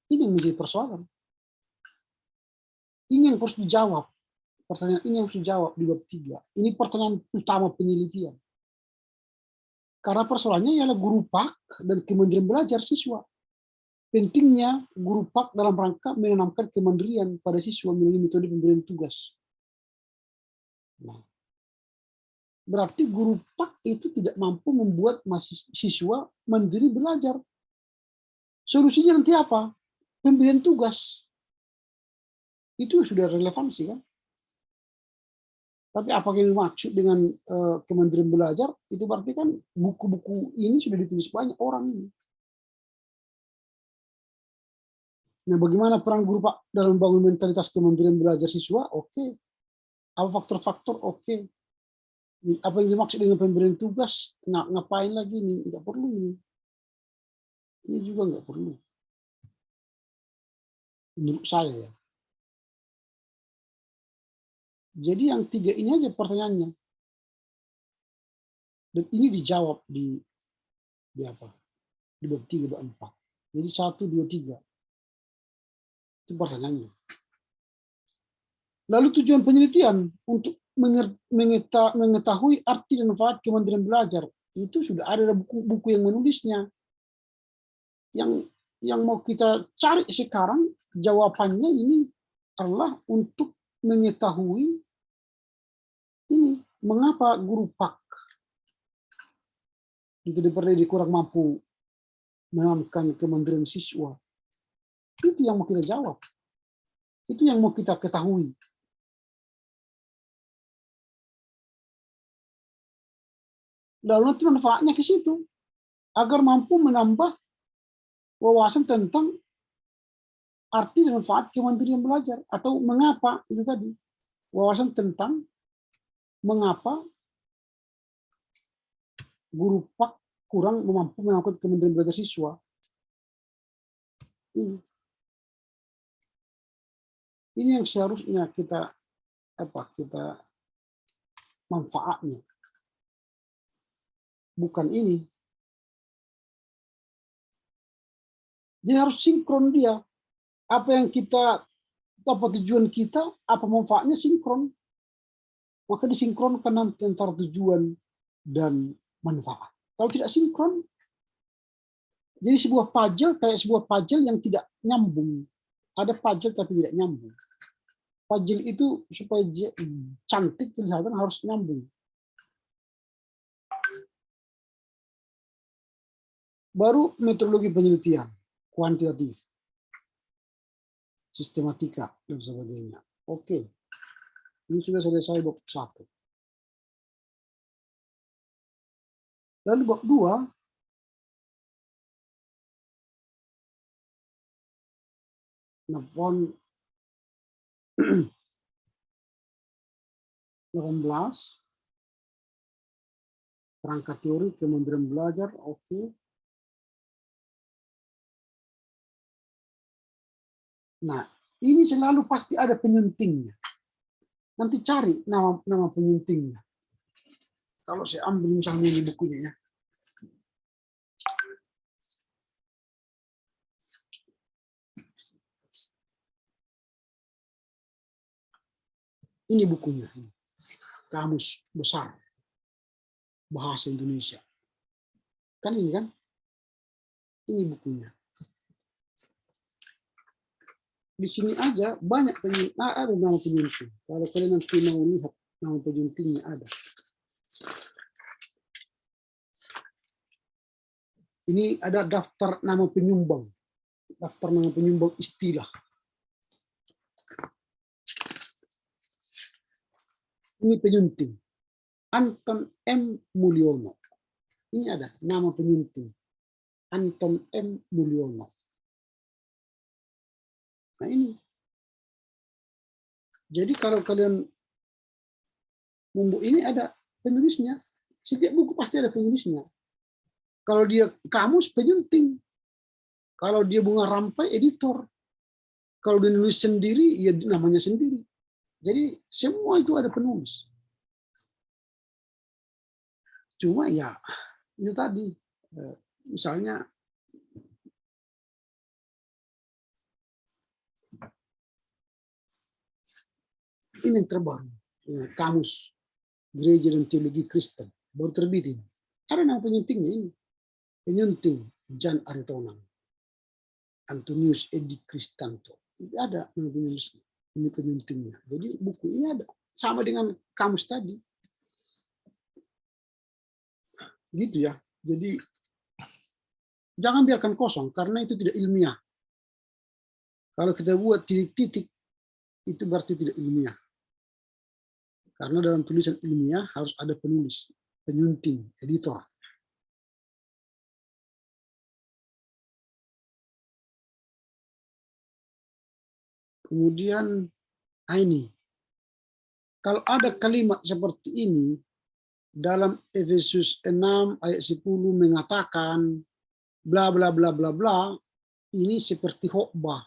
Ini yang menjadi persoalan. Ini yang harus dijawab. Pertanyaan ini harus dijawab di bab 3. Ini pertanyaan utama penelitian. Karena persoalannya ialah guru Pak dan kemandirian belajar siswa. Pentingnya guru Pak dalam rangka menanamkan kemandirian pada siswa melalui metode pemberian tugas. Nah, berarti guru Pak itu tidak mampu membuat siswa mandiri belajar. Solusinya nanti apa? Pemberian tugas. Itu sudah relevansi kan? Tapi apa yang dimaksud dengan kemandirian belajar? Itu berarti kan buku-buku ini sudah ditulis banyak orang ini. Nah, bagaimana peran guru Pak dalam membangun mentalitas kemandirian belajar siswa? Oke. Apa faktor-faktor? Oke. Apa yang dimaksud dengan pemberian tugas? Ngapain lagi ini? Nggak perlu ini. Ini juga nggak perlu. Menurut saya ya. Jadi yang 3 ini aja pertanyaannya. Dan ini dijawab di apa? Di bab 3, bab 4. Jadi 1, 2, 3. Itu pertanyaannya. Lalu tujuan penelitian untuk mengetahui arti dan manfaat kemandirian belajar. Itu sudah ada buku-buku yang menulisnya. Yang mau kita cari sekarang jawabannya ini adalah untuk mengetahui ini mengapa guru Pak di DPRD kurang mampu menanamkan kemandirian siswa. Itu yang mau kita jawab. Itu yang mau kita ketahui. Lalu nanti manfaatnya ke situ. agar mampu menambah wawasan tentang arti dan manfaat kemandirian belajar, atau mengapa itu tadi, wawasan tentang mengapa guru pak kurang mampu mengangkut kemandirian belajar siswa. Ini yang seharusnya kita manfaatnya, bukan ini. Jadi harus sinkron dia. Apa yang kita, apa tujuan kita, apa manfaatnya, sinkron. Maka disinkronkan antara tujuan dan manfaat. Kalau tidak sinkron, jadi sebuah puzzle kayak sebuah puzzle yang tidak nyambung. Ada puzzle tapi tidak nyambung. Puzzle itu supaya cantik kelihatan harus nyambung. Baru metodologi penelitian, kuantitatif, sistematika, dan sebagainya. Oke, ini sudah selesai bab 1. Lalu bab 2, Nafon 18, perangkat teori kemandirian belajar. Oke. Nah, ini selalu pasti ada penyuntingnya. Nanti cari nama penyuntingnya. Kalau saya ambil misalnya ini bukunya ya. Ini bukunya. Kamus Besar Bahasa Indonesia. Kan ini kan? Ini bukunya. Di sini aja banyak ada nama penyunting. Kalau kalian nanti mau lihat nama penyuntingnya ada. Ini ada daftar nama penyumbang. Daftar nama penyumbang istilah. Ini penyunting. Anton M. Mulyono. Ini ada nama penyunting. Anton M. Mulyono. Nah ini. Jadi kalau kalian membuat ini ada penulisnya. Setiap buku pasti ada penulisnya. Kalau dia kamus, penyunting. Kalau dia bunga rampai, editor. Kalau dia nulis sendiri, ya namanya sendiri. Jadi semua itu ada penulis. Cuma ya itu tadi, misalnya ini yang terbaru, Kamus Gereja dan Teologi Kristen, baru terbit ini. Ada nama penyuntingnya ini, penyunting Jan Aritonang, Antonius Edi Kristanto. Ada nama penulisnya, ini penyuntingnya. Jadi buku ini ada, sama dengan Kamus tadi. Gitu ya. Jadi jangan biarkan kosong karena itu tidak ilmiah. Kalau kita buat titik-titik itu berarti tidak ilmiah. Karena dalam tulisan ilmiah harus ada penulis, penyunting, editor. Kemudian ini kalau ada kalimat seperti ini dalam Efesus 6 ayat 10 mengatakan bla bla bla bla bla, ini seperti khotbah.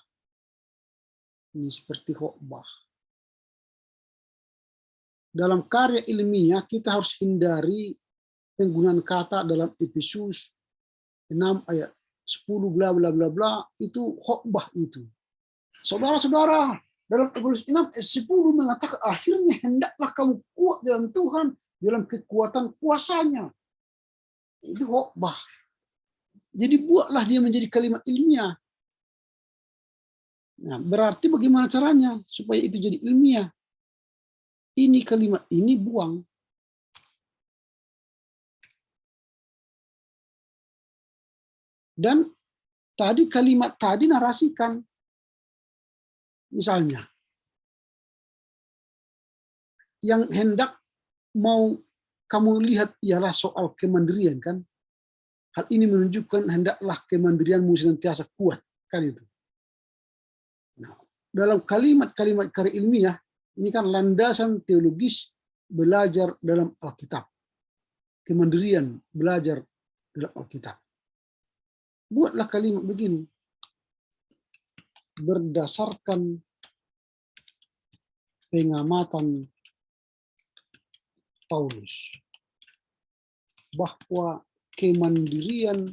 Ini seperti khotbah. Dalam karya ilmiah kita harus hindari penggunaan kata dalam Efesus 6 ayat 10 bla bla bla bla, itu khotbah itu. Saudara-saudara, dalam Efesus 6 ayat 10 mengatakan akhirnya hendaklah kamu kuat dalam Tuhan, dalam kekuatan kuasanya. Itu khotbah. Jadi buatlah dia menjadi kalimat ilmiah. Nah, berarti bagaimana caranya supaya itu jadi ilmiah? Ini kalimat ini buang. Dan tadi kalimat tadi narasikan. Misalnya, yang hendak mau kamu lihat ialah soal kemandirian kan? Hal ini menunjukkan hendaklah kemandirianmu senantiasa kuat, kan itu. Nah, dalam kalimat-kalimat karya ilmiah ini kan landasan teologis belajar dalam Alkitab. Kemandirian belajar dalam Alkitab. Buatlah kalimat begini. Berdasarkan pengamatan Paulus bahwa kemandirian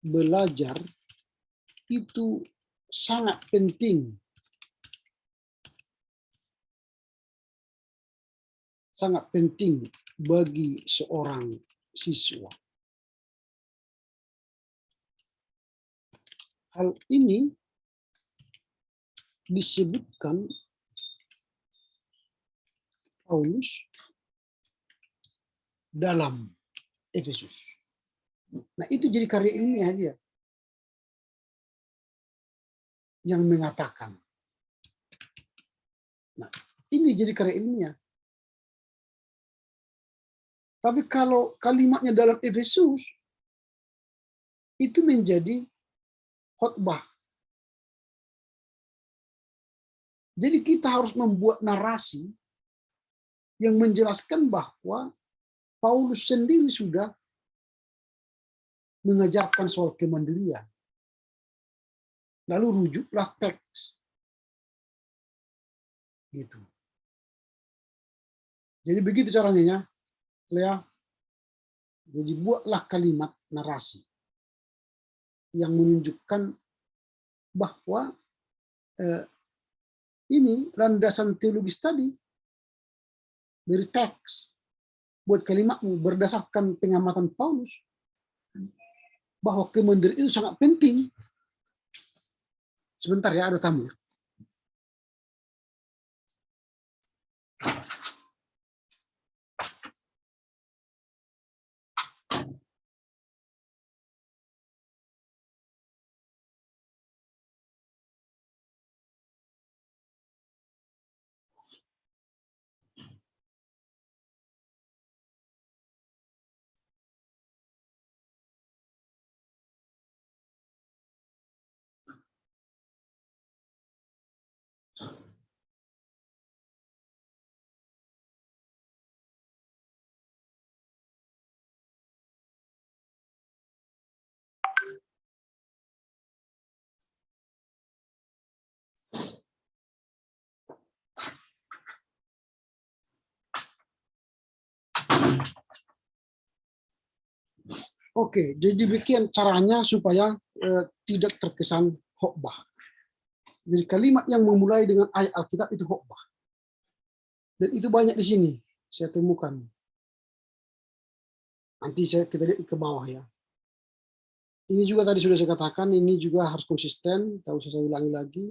belajar itu sangat penting. Sangat penting bagi seorang siswa. Hal ini disebutkan Paulus dalam Efesus. Nah, itu jadi karya ilmiah dia yang mengatakan. Nah, ini jadi karya ilmiah. Tapi kalau kalimatnya dalam Efesus, itu menjadi khotbah. Jadi kita harus membuat narasi yang menjelaskan bahwa Paulus sendiri sudah mengajarkan soal kemandirian. Lalu rujuklah teks. Gitu. Jadi begitu caranya, Lea. Jadi buatlah kalimat narasi yang menunjukkan bahwa ini landasan teologis tadi dari teks. Buat kalimatmu berdasarkan pengamatan Paulus bahwa kemandirian itu sangat penting. Sebentar ya, ada tamu. Oke, jadi demikian caranya supaya tidak terkesan khotbah. Jadi kalimat yang memulai dengan ayat Alkitab itu khotbah. Dan itu banyak di sini saya temukan. Nanti kita lihat ke bawah ya. Ini juga tadi sudah saya katakan, ini juga harus konsisten. Tak usah saya ulangi lagi.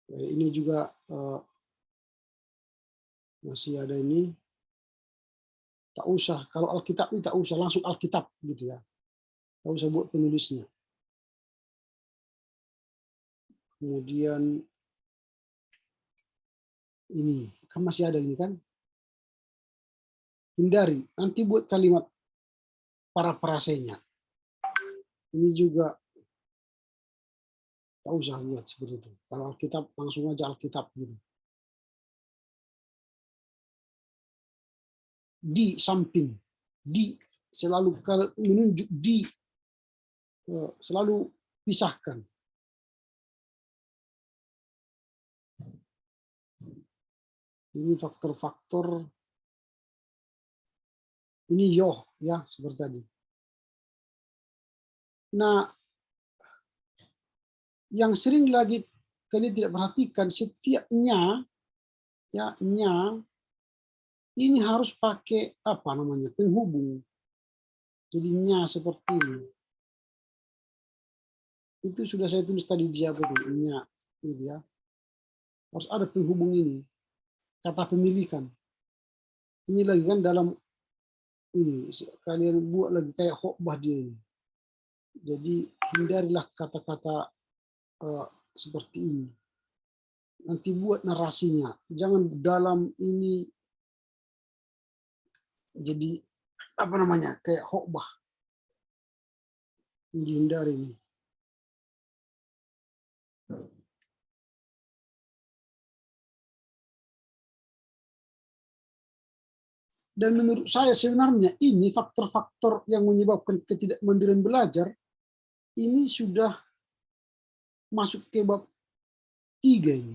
Ini juga masih ada ini. Tak usah, kalau Alkitab ini tak usah, langsung Alkitab gitu ya. Tak usah buat penulisnya. Kemudian ini, kan masih ada ini kan. Hindari, nanti buat kalimat parafrasenya. Ini juga tak usah buat seperti itu. Kalau Alkitab, langsung aja Alkitab gitu. Di samping, di selalu menunjuk di, selalu pisahkan. Ini faktor-faktor, ini yoh ya seperti tadi. Nah, yang sering lagi kalian tidak perhatikan, setiapnya ya nya ini harus pakai apa namanya penghubung. Jadinya seperti ini. Itu sudah saya tulis tadi di apa itu nya, gitu ya. Harus ada penghubung ini. Kata pemilikan. Ini lagi kan dalam ini kalian buat lagi kayak khotbah dia ini. Jadi hindarilah kata-kata seperti ini. Nanti buat narasinya. Jangan dalam ini jadi apa namanya kayak khotbah. Dihindari ini. Dan menurut saya sebenarnya ini faktor-faktor yang menyebabkan ketidakmandirian belajar ini sudah masuk ke bab 3 ini.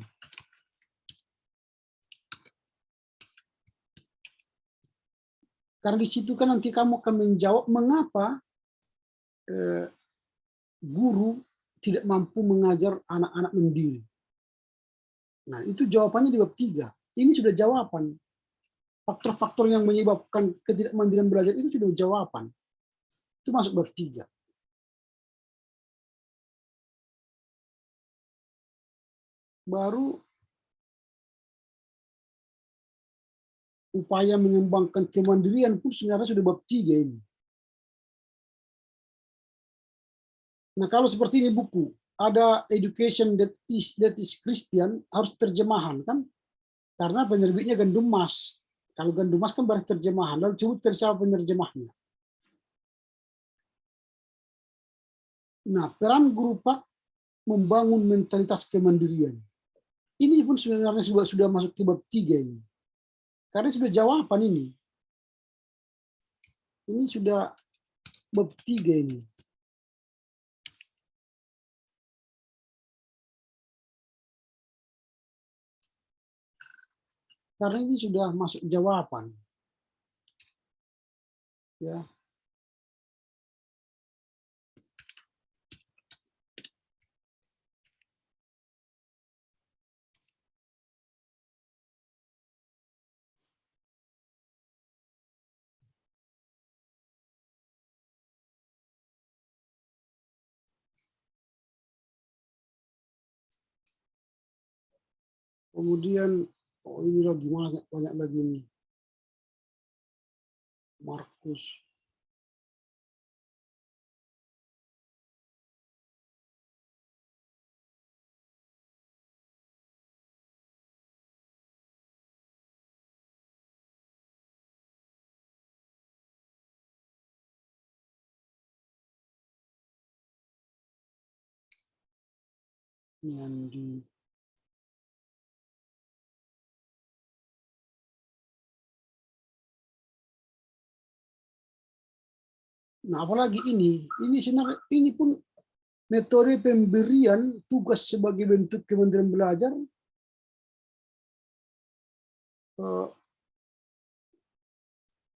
Karena di situ kan nanti kamu akan menjawab mengapa guru tidak mampu mengajar anak-anak mandiri. Nah, itu jawabannya di bab 3. Ini sudah jawaban. Faktor-faktor yang menyebabkan ketidakmandirian belajar itu sudah jawaban. Itu masuk bab 3. Baru upaya mengembangkan kemandirian pun sebenarnya sudah bab 3 ini. Nah, kalau seperti ini buku, ada education that is Christian, harus terjemahan kan? Karena penerbitnya Gandum Mas. Kalau Gandum Mas kan berarti terjemahan, lalu sebutkan siapa penerjemahnya. Nah, peran guru Pak membangun mentalitas kemandirian. Ini pun sebenarnya sudah masuk ke bab 3 ini. Karena sudah jawaban ini. Ini sudah bab 3 ini. Karena ini sudah masuk jawaban. Ya. Kemudian ini lagi banyak lagi nih. Markus. Yandi. Nah, apalagi ini sebenarnya ini pun metode pemberian tugas sebagai bentuk kemandirian belajar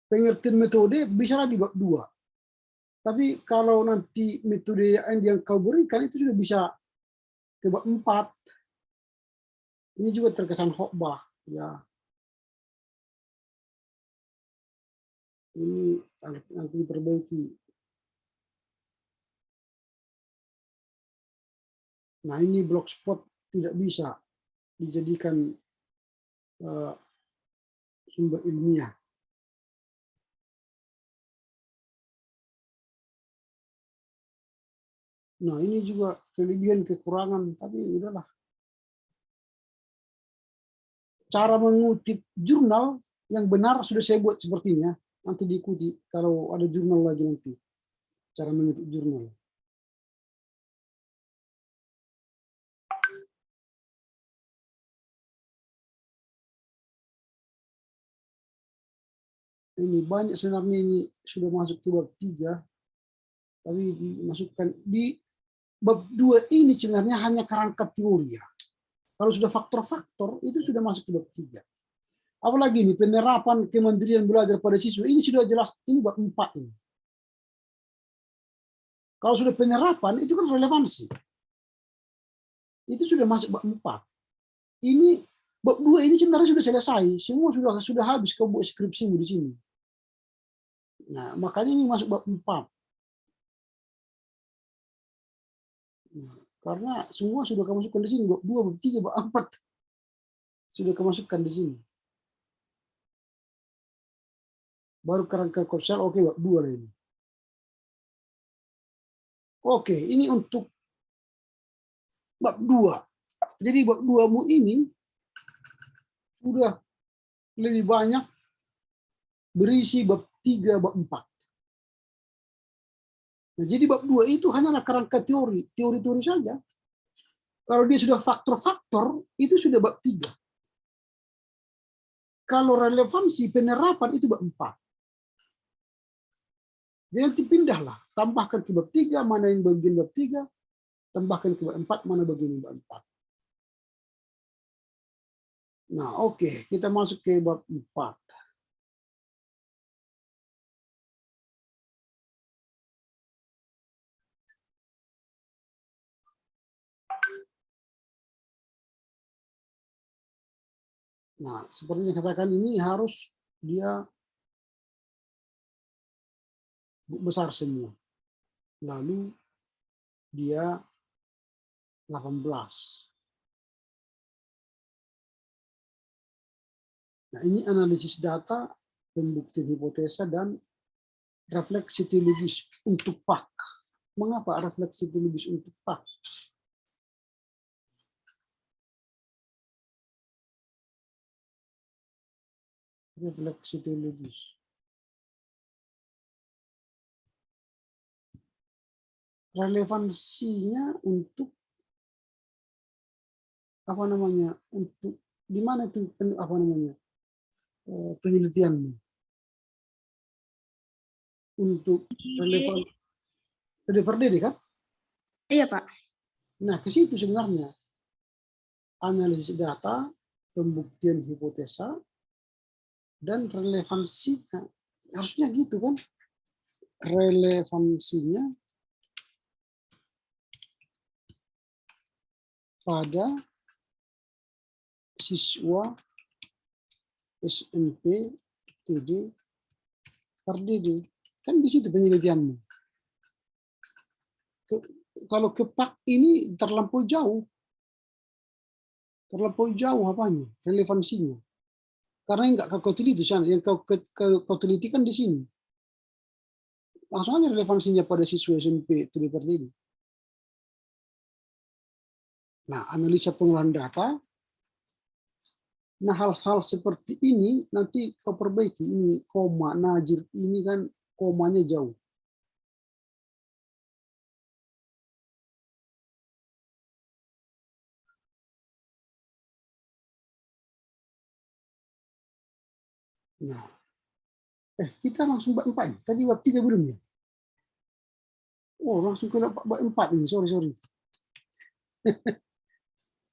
pengertian metode bisa di bab 2. Tapi kalau nanti metode yang kau berikan itu sudah bisa ke bab 4. Ini juga terkesan khotbah ya. Ini nanti diperbaiki. Nah, ini blogspot tidak bisa dijadikan sumber ilmiah. Nah, ini juga kelebihan kekurangan, tapi udahlah. Cara mengutip jurnal yang benar sudah saya buat sepertinya. Nanti diikuti kalau ada jurnal lagi nanti. Cara mengutip jurnal. Ini banyak sebenarnya ini sudah masuk ke bab 3. Tapi dimasukkan di bab 2 ini sebenarnya hanya kerangka teori ya. Kalau sudah faktor-faktor itu sudah masuk ke bab 3. Apalagi ini penerapan kemandirian belajar pada siswa ini sudah jelas, ini bab 4 ini. Kalau sudah penerapan itu kan relevansi. Itu sudah masuk bab 4. Ini bab 2 ini sebenarnya sudah selesai, semua sudah habis kau buat skripsimu di sini. Nah, makanya ini masuk bab 4. Nah, karena semua sudah kamu masukkan di sini, bab 2, bab 3, bab 4. Sudah kamu masukkan di sini. Baru kerangka konsep, oke, bab 2 lah ini. Oke, ini untuk bab 2. Jadi bab 2-mu ini sudah lebih banyak berisi bab 3, bab 4. Nah, jadi bab 2 itu hanyalah kerangka teori saja. Kalau dia sudah faktor-faktor, itu sudah bab 3. Kalau relevansi penerapan itu bab 4. Jadi nanti pindahlah, tambahkan ke bab 3, mana yang bagian bab 3, tambahkan ke bab 4, mana bagian bab 4. Nah, oke, kita masuk ke bab 4. Nah, seperti yang katakan ini harus dia besar semua. Lalu dia 18. Nah, ini analisis data, pembuktian hipotesa, dan refleksi teologis untuk PAK. Mengapa refleksi teologis untuk PAK? Refleksi teologis. Relevansinya untuk apa namanya? Untuk di mana itu apa namanya? Penelitianmu? Untuk relevan TD/PD kan? Iya, Pak. Nah, ke situ sebenarnya analisis data, pembuktian hipotesa, dan relevansinya. Harusnya gitu kan? Relevansinya pada siswa SMP TD/PD. Kan di situ penelitianmu. Kalau ke PAK ini terlampau jauh. Terlampau jauh apanya? Relevansinya. Karena enggak kau teliti sana, yang kau teliti kan di sini. Langsung aja relevansinya pada siswa SMP TD/PD. Nah, analisa pengolahan data. Nah, hal-hal seperti ini nanti kau perbaiki. Ini koma, najir, ini kan komanya jauh. Nah, kita langsung bab 4. Tadi bab 3 belum ya? Oh, langsung ke bab 4 ini. Sorry.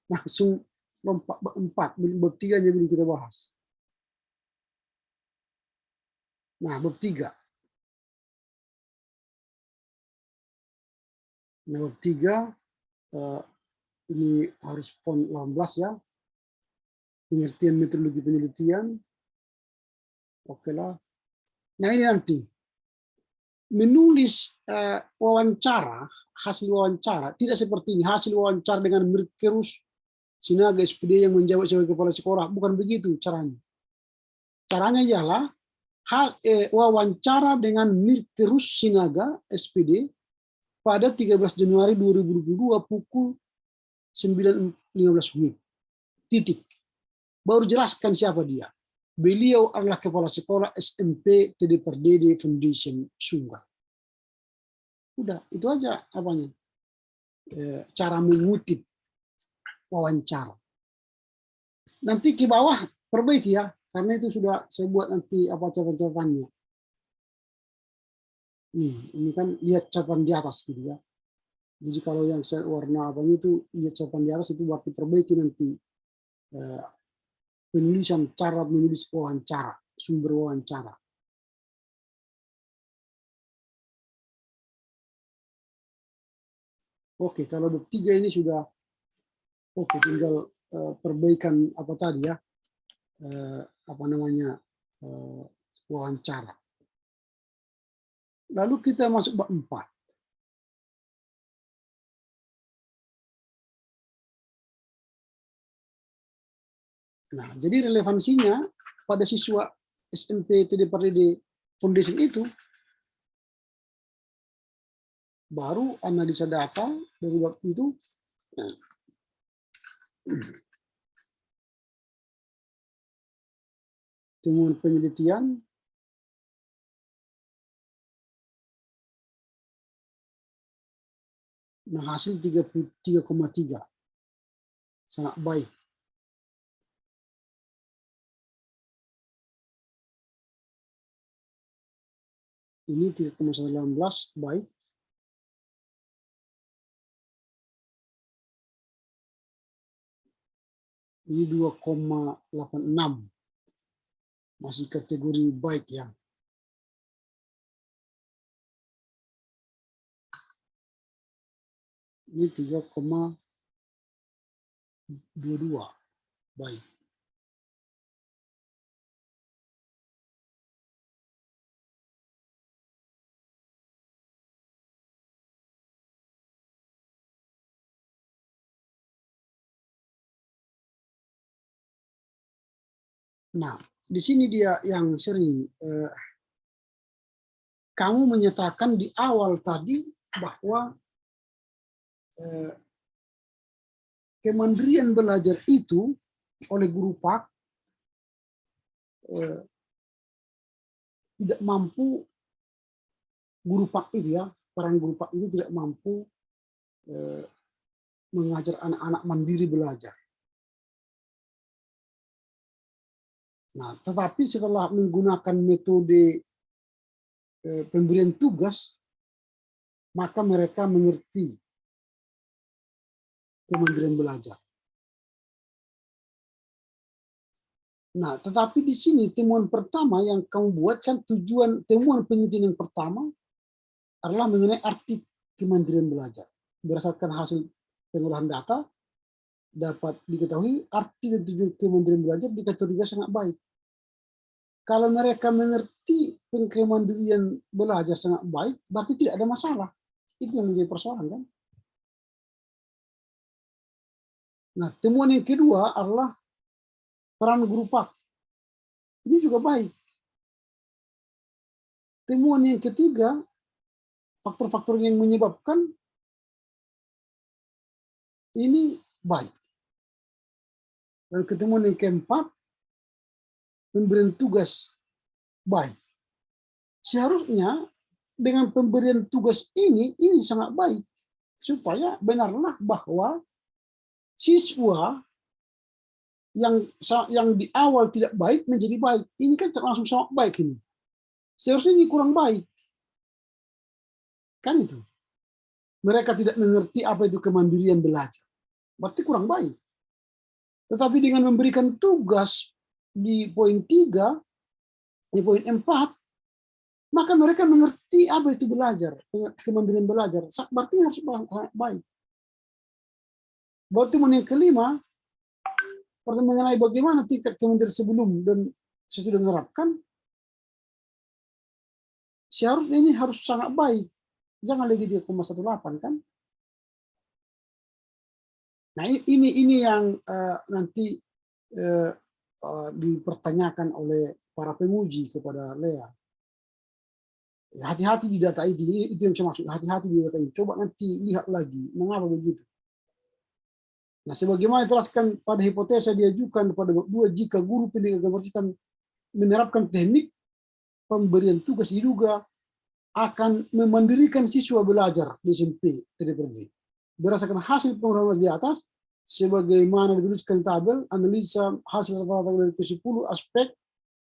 Langsung lompat bab 4. Bab 3 aja belum kita bahas. Nah, bab 3. Nah, bab 3 ini harus font 18 ya. Pengertian metodologi penelitian. Oke lah. Nah, ini nanti menulis wawancara, hasil wawancara tidak seperti ini. Hasil wawancara dengan Mirkerus Sinaga SPD yang menjabat sebagai kepala sekolah, bukan begitu caranya. Caranya ialah wawancara dengan Mirkerus Sinaga SPD pada 13 Januari 2022 pukul 9.15 WIB. Titik. Baru jelaskan siapa dia. Beliau adalah kepala sekolah SMP TD/PD Foundation Sungai. Udah, itu aja apanya. Cara mengutip wawancara. Nanti ke bawah perbaiki ya, karena itu sudah saya buat nanti apa catatan-catatannya. Ini kan lihat catatan di atas gitu ya. Jadi kalau yang warna apanya itu lihat catatan di atas itu berarti perbaiki nanti penulisan cara menulis wawancara, sumber wawancara. Oke, kalau bab 3 ini sudah oke, tinggal perbaikan apa tadi ya, apa namanya, wawancara. Lalu kita masuk bab 4. Nah, jadi relevansinya pada siswa SMP TD/PD Foundation itu baru analisa data dari waktu itu. Temuan penelitian, Nah, hasil 33,3. Sangat baik. Ini 3,19 baik. Ini 2,86. Masih kategori baik ya. Ini 3,22 baik. Nah, di sini dia yang sering kamu menyatakan di awal tadi bahwa kemandirian belajar itu oleh guru Pak tidak mampu, guru Pak itu ya, peran guru Pak itu tidak mampu mengajar anak-anak mandiri belajar. Nah, tetapi setelah menggunakan metode pemberian tugas, maka mereka mengerti kemandirian belajar. Nah, tetapi di sini temuan pertama yang kamu buatkan, temuan penelitian yang pertama adalah mengenai arti kemandirian belajar. Berdasarkan hasil pengolahan data, dapat diketahui arti dan tujuan kemandirian belajar dikategorikan sangat baik. Kalau mereka mengerti kemandirian belajar sangat baik, berarti tidak ada masalah. Itu yang menjadi persoalan kan. Nah, temuan yang kedua adalah peran guru Pak. Ini juga baik. Temuan yang ketiga, faktor-faktor yang menyebabkan ini baik. Dan ketemuan yang keempat, pemberian tugas baik. Seharusnya dengan pemberian tugas ini sangat baik. Supaya benarlah bahwa siswa yang di awal tidak baik menjadi baik. Ini kan langsung sangat baik ini. Seharusnya ini kurang baik. Kan itu. Mereka tidak mengerti apa itu kemandirian belajar. Berarti kurang baik. Tetapi dengan memberikan tugas di poin 3, di poin 4, maka mereka mengerti apa itu belajar, kemandirian belajar. Berarti harus baik. Berarti yang kelima, mengenai bagaimana tingkat kemandirian sebelum dan sesudah menerapkan, seharusnya ini harus sangat baik. Jangan lagi 3,18 kan? Nah ini yang nanti dipertanyakan oleh para penguji kepada Lea. Hati-hati di data ini, itu yang saya maksud. Hati-hati di data ini. Coba nanti lihat lagi, mengapa begitu. Nah, sebagaimana jelaskan pada hipotesa diajukan pada dua, jika guru pendidikan kebersihan menerapkan teknik pemberian tugas diduga akan memandirikan siswa belajar di SMP TDPRD. Berdasarkan hasil pengolahan di atas, sebagaimana dituliskan tabel, analisa hasil dari ke-10 aspek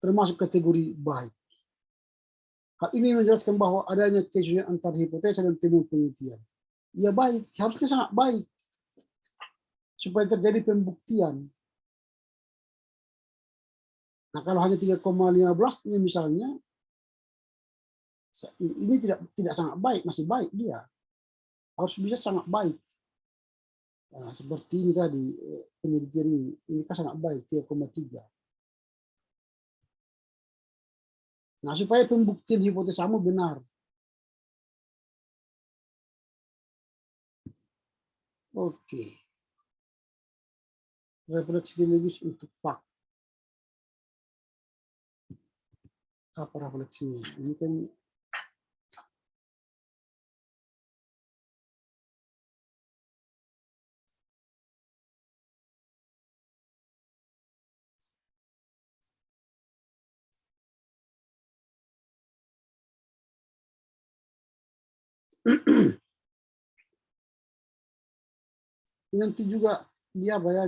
termasuk kategori baik. Hal ini menjelaskan bahwa adanya kesesuaian antara hipotesa dan temuan penelitian. Ya baik, harusnya sangat baik. Supaya terjadi pembuktian. Nah kalau hanya 3,15 ini misalnya, ini tidak sangat baik, masih baik dia. Harus bisa sangat baik. Nah, seperti ini tadi, penelitian ini kan sangat baik, 3,3. Nah, supaya pembuktian hipotesamu benar. Oke. Refleksi logis untuk Pak. Apa refleksinya? Ini kan Nanti juga dia apa ya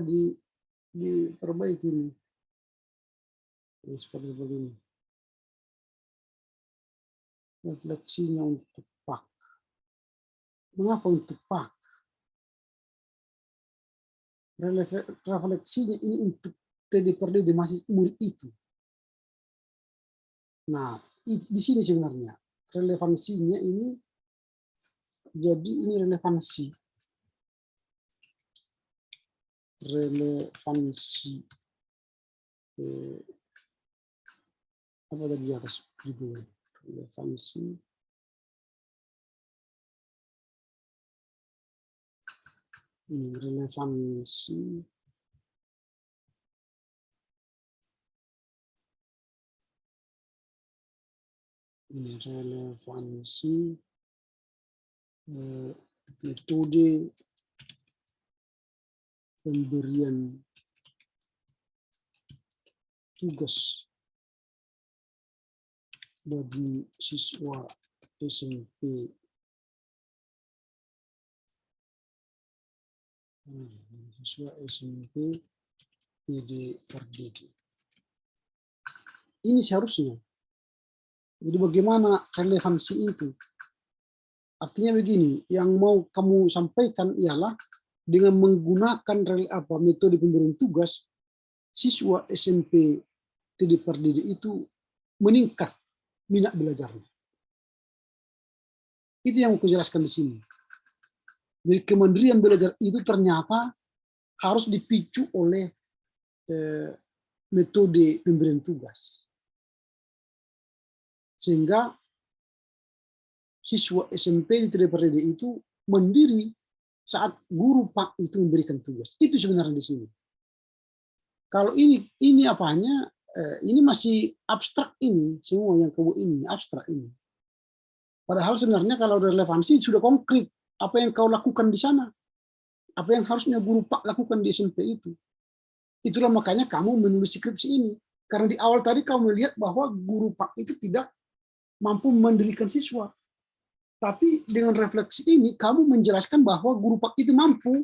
diperbaiki ini. Seperti begini. Refleksinya untuk pak. Mengapa untuk pak? Refleksinya ini untuk TD/PD masih umur itu. Nah, di sini sebenarnya relevansinya ini, jadi ini relevansi apa tadi di atas judul relevansi ini relevansi metode pemberian tugas bagi siswa SMP PD/PD. Ini seharusnya. Jadi bagaimana relevansi itu? Artinya begini, yang mau kamu sampaikan ialah dengan menggunakan metode pemberian tugas, siswa SMP PD/PD itu meningkat minat belajarnya. Itu yang aku jelaskan di sini. Jadi kemandirian belajar itu ternyata harus dipicu oleh metode pemberian tugas. Sehingga siswa SMP di PD/PD itu mandiri saat guru Pak itu memberikan tugas. Itu sebenarnya di sini. Kalau ini apanya? Ini masih abstrak ini, semua yang kau ini abstrak ini. Padahal sebenarnya kalau relevansi sudah konkret. Apa yang kau lakukan di sana? Apa yang harusnya guru Pak lakukan di SMP itu? Itulah makanya kamu menulis skripsi ini. Karena di awal tadi kamu melihat bahwa guru Pak itu tidak mampu mendirikan siswa. Tapi dengan refleksi ini kamu menjelaskan bahwa guru Pak itu mampu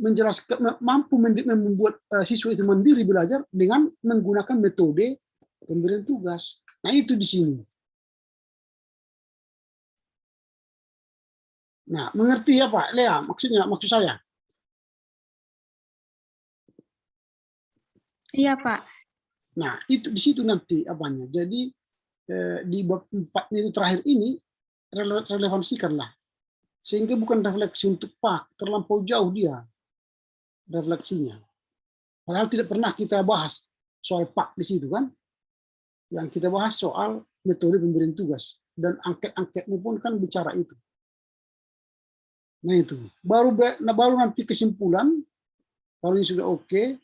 membuat siswa itu mandiri belajar dengan menggunakan metode pemberian tugas. Nah, itu di sini. Nah, mengerti ya Pak Lea? Maksud saya. Iya, Pak. Nah, itu di situ nanti apanya. Jadi di bab 4 itu terakhir ini relevansikanlah. Sehingga bukan refleksi untuk Pak, terlampau jauh dia refleksinya. Padahal tidak pernah kita bahas soal Pak di situ kan. Yang kita bahas soal metode pemberian tugas dan angket-angketmu pun kan bicara itu. Nah itu baru nanti kesimpulan. Kalau ini sudah oke,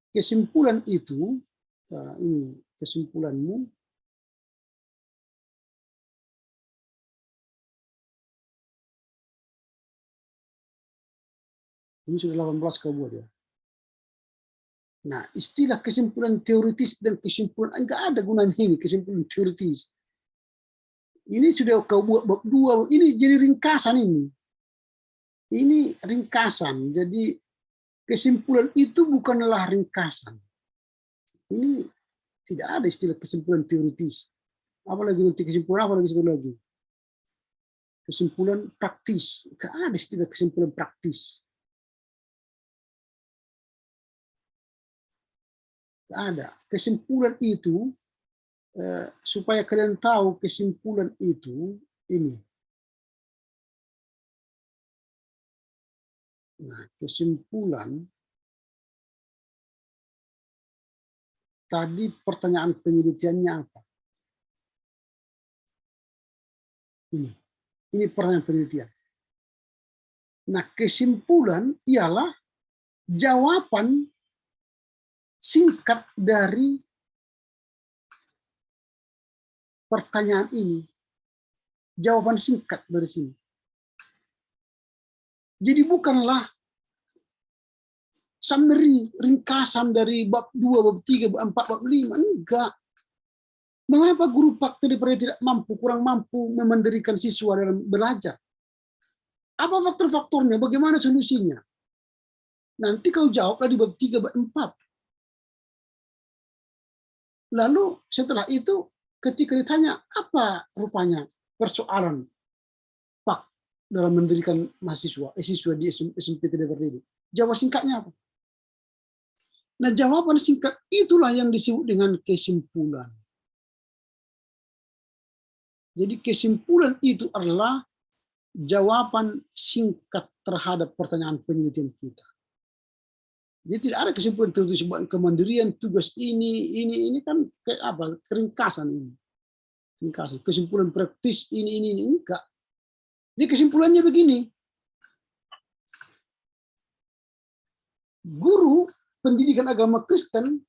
kesimpulan itu ini kesimpulanmu. Ini sudah 18 kau buat ya. Nah, istilah kesimpulan teoritis dan kesimpulan enggak ada gunanya ini kesimpulan teoritis. Ini sudah kau buat bab 2, ini jadi ringkasan ini. Ini ringkasan. Jadi kesimpulan itu bukanlah ringkasan. Ini tidak ada istilah kesimpulan teoritis. Apalagi nanti kesimpulan apalagi satu lagi. Kesimpulan praktis. Enggak ada istilah kesimpulan praktis. Ada kesimpulan itu supaya kalian tahu kesimpulan itu ini. Nah, kesimpulan tadi pertanyaan penelitiannya apa? Ini pertanyaan penelitian. Nah, kesimpulan ialah jawaban singkat dari pertanyaan ini. Jawaban singkat dari sini. Jadi bukanlah summary, ringkasan dari bab 2, bab 3, bab 4, bab 5. Enggak. Mengapa guru Pak tidak mampu, kurang mampu memandirikan siswa dalam belajar? Apa faktor-faktornya? Bagaimana solusinya? Nanti kau jawablah di bab 3, bab 4. Lalu setelah itu ketika ditanya apa rupanya persoalan Pak dalam mendirikan siswa di SMP Tidak Berdiri, jawab singkatnya apa? Nah, jawaban singkat itulah yang disebut dengan kesimpulan. Jadi kesimpulan itu adalah jawaban singkat terhadap pertanyaan penelitian kita. Jadi tidak ada kesimpulan tertentu sebab kemandirian tugas ini kan kayak apa? Keringkasan ini. Ringkasan. Kesimpulan praktis ini enggak. Jadi kesimpulannya begini. Guru pendidikan agama Kristen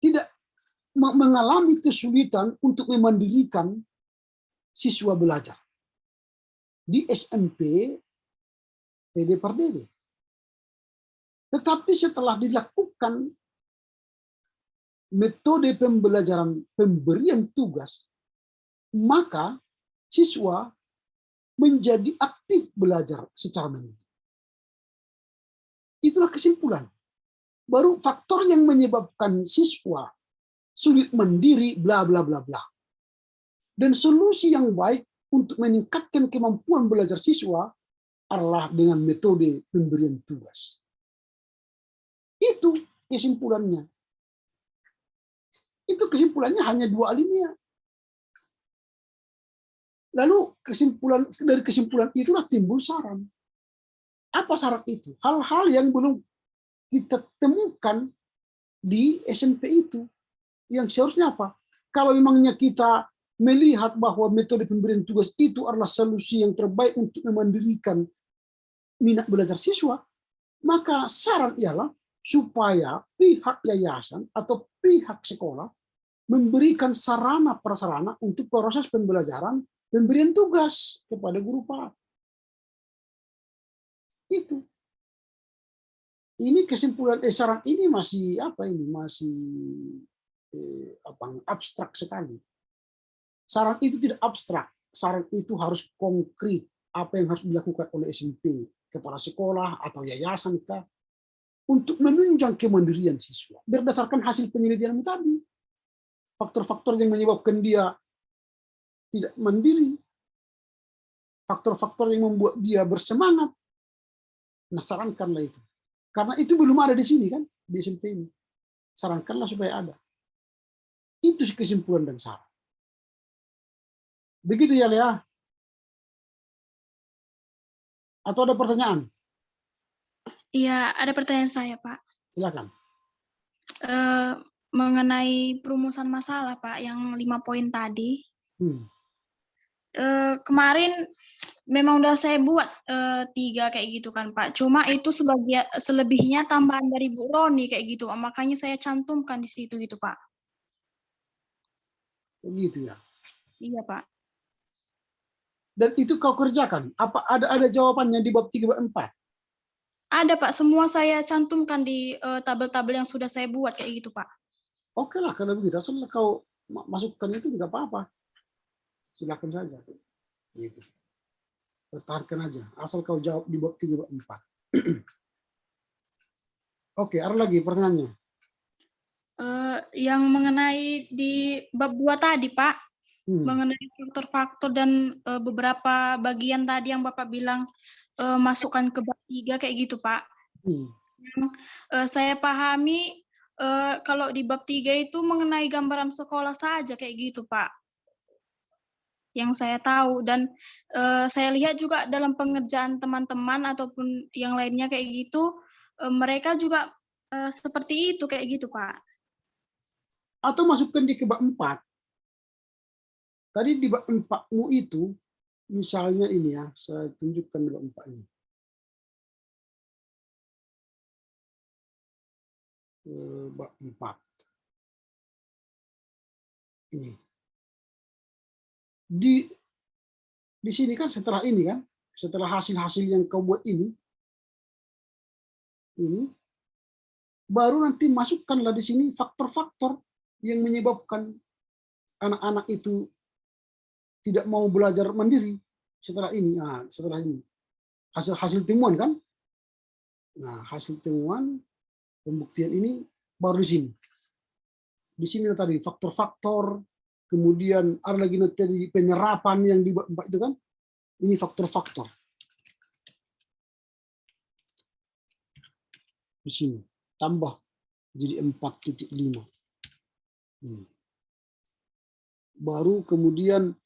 tidak mengalami kesulitan untuk memandirikan siswa belajar di SMP TD Pardede. Tetapi setelah dilakukan metode pembelajaran pemberian tugas, maka siswa menjadi aktif belajar secara mandiri. Itulah kesimpulan. Baru faktor yang menyebabkan siswa sulit mandiri, bla bla bla bla. Dan solusi yang baik untuk meningkatkan kemampuan belajar siswa adalah dengan metode pemberian tugas. Itu kesimpulannya. Itu kesimpulannya hanya 2 alinea. Lalu dari kesimpulan itulah timbul saran. Apa syarat itu? Hal-hal yang belum kita temukan di SMP itu. Yang seharusnya apa? Kalau memangnya kita melihat bahwa metode pemberian tugas itu adalah solusi yang terbaik untuk memandirikan minat belajar siswa, maka saran ialah supaya pihak yayasan atau pihak sekolah memberikan sarana prasarana untuk proses pembelajaran pemberian tugas kepada guru PAUD. Itu. Ini kesimpulan saran ini masih abstrak sekali. Saran itu tidak abstrak. Saran itu harus konkret. Apa yang harus dilakukan oleh SMP, kepala sekolah atau yayasan kah, untuk menunjang kemandirian siswa berdasarkan hasil penelitian tadi. Faktor-faktor yang menyebabkan dia tidak mandiri, faktor-faktor yang membuat dia bersemangat. Nah, sarankanlah itu. Karena itu belum ada di sini kan, di SMP ini. Sarankanlah supaya ada. Itu kesimpulan dan saran. Begitu ya, Lea? Atau ada pertanyaan? Iya, ada pertanyaan saya, Pak. Silakan. Mengenai perumusan masalah, Pak, yang 5 poin tadi. Kemarin memang udah saya buat 3 kayak gitu kan, Pak. Cuma itu selebihnya tambahan dari Bu Roni kayak gitu. Makanya saya cantumkan di situ gitu, Pak. Begitu ya. Iya, Pak. Dan itu kau kerjakan? Apa ada jawabannya di bab 3 bab 4? Ada, Pak. Semua saya cantumkan di tabel-tabel yang sudah saya buat kayak gitu, Pak. Oke lah, kalau begitu. Asal kau masukkan itu nggak apa-apa. Silakan saja. Gitu. Pertahankan aja. Asal kau jawab di bab 3 bab 4. Oke, ada lagi pertanyaannya? Yang mengenai di bab 2 tadi, Pak. Mengenai faktor-faktor dan beberapa bagian tadi yang Bapak bilang masukkan ke bab 3 kayak gitu, Pak. Saya pahami kalau di bab 3 itu mengenai gambaran sekolah saja kayak gitu, Pak. Yang saya tahu dan saya lihat juga dalam pengerjaan teman-teman ataupun yang lainnya kayak gitu, mereka juga seperti itu kayak gitu, Pak. Atau masukkan di bab 4. Tadi di bab 4-mu itu, misalnya ini ya, saya tunjukkan di bab 4 ini. Bab 4. Ini. Di sini kan setelah ini kan, setelah hasil-hasil yang kau buat ini, baru nanti masukkanlah di sini faktor-faktor yang menyebabkan anak-anak itu tidak mau belajar mandiri. setelah ini, hasil temuan kan. Nah, hasil temuan pembuktian ini baru di sini. Di sini tadi faktor-faktor, kemudian ada lagi nanti penyerapan yang di bab 4 itu kan. Ini faktor-faktor. Di sini tambah jadi 4.5. Baru kemudian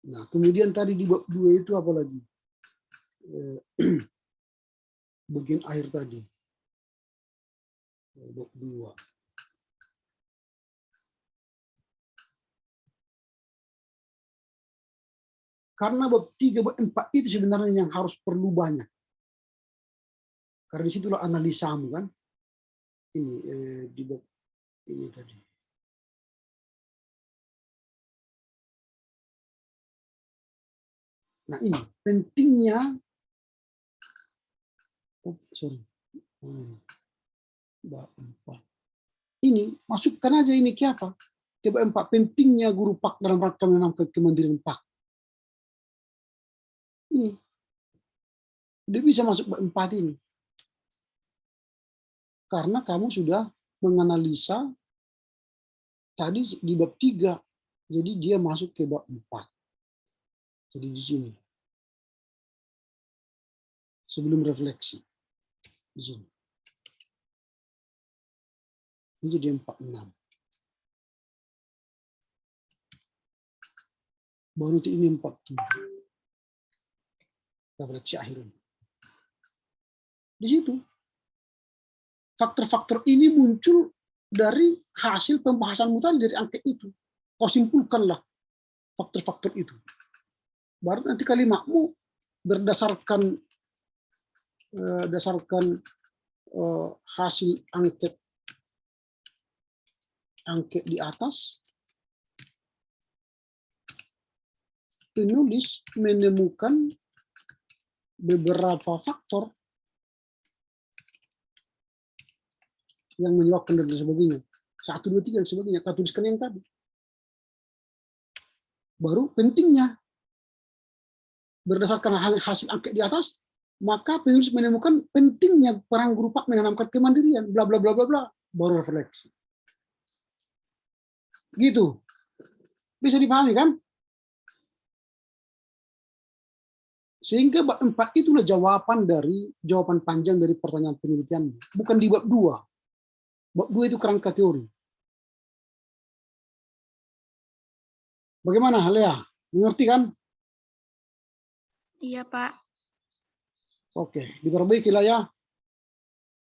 nah, kemudian tadi di bab 2 itu apa lagi? Bagian akhir tadi. Bab 2. Karena bab 3, bab 4 itu sebenarnya yang harus perlu banyak. Karena disitulah analisamu kan. Ini di bab ini tadi. Nah ini pentingnya. Bab 4. Ini masukkan aja ini ke apa? Ke bab 4, pentingnya guru PAK dalam rangka menanamkan kemandirian PAK. Ini dia bisa masuk bab 4 ini karena kamu sudah menganalisa tadi di bab 3, jadi dia masuk ke bab 4. Jadi di sini sebelum refleksi di sini ini jadi 46, baru ini 47. Refleksi akhirnya. Di situ faktor-faktor ini muncul dari hasil pembahasanmu tadi dari angket itu. Kau simpulkanlah faktor-faktor itu. Baru nanti kalimatmu berdasarkan hasil angket di atas, penulis menemukan beberapa faktor yang menyebabkan dan sebagainya. 1, 2, 3 dan sebagainya. Kau tuliskan yang tadi. Baru pentingnya berdasarkan hasil angket di atas, maka penulis menemukan pentingnya peran guru PAK menanamkan kemandirian, bla bla bla bla bla, baru refleksi. Gitu. Bisa dipahami kan? Sehingga bab 4 itulah jawaban panjang dari pertanyaan penelitian, bukan di bab 2. Bab 2 itu kerangka teori. Bagaimana, Lea? Mengerti kan? Iya, Pak. Oke, diperbaiki lah ya.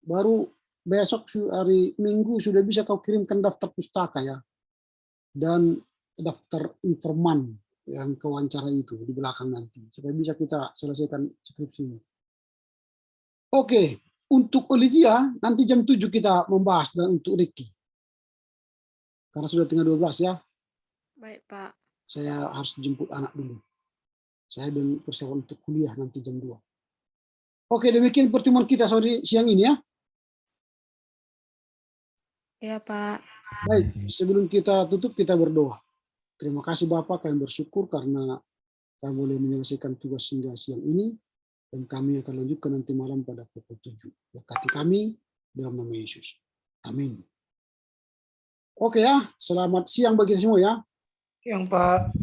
Baru besok hari Minggu sudah bisa kau kirimkan daftar pustaka ya. Dan daftar informan yang kewawancara itu di belakang nanti supaya bisa kita selesaikan skripsinya. Oke, untuk Olivia nanti jam 7 kita membahas, dan untuk Ricky karena sudah tengah 12 ya. Baik, Pak. Saya harus jemput anak dulu. Saya dan persiapan untuk kuliah nanti jam 2. Oke, demikian pertemuan kita sore siang ini ya. Iya, Pak. Baik, sebelum kita tutup kita berdoa. Terima kasih Bapak, kami bersyukur karena kami boleh menyelesaikan tugas hingga siang ini, dan kami akan lanjutkan nanti malam pada pukul 7. Berkati kami dalam nama Yesus. Amin. Oke ya, selamat siang bagi semua ya. Yang Pak.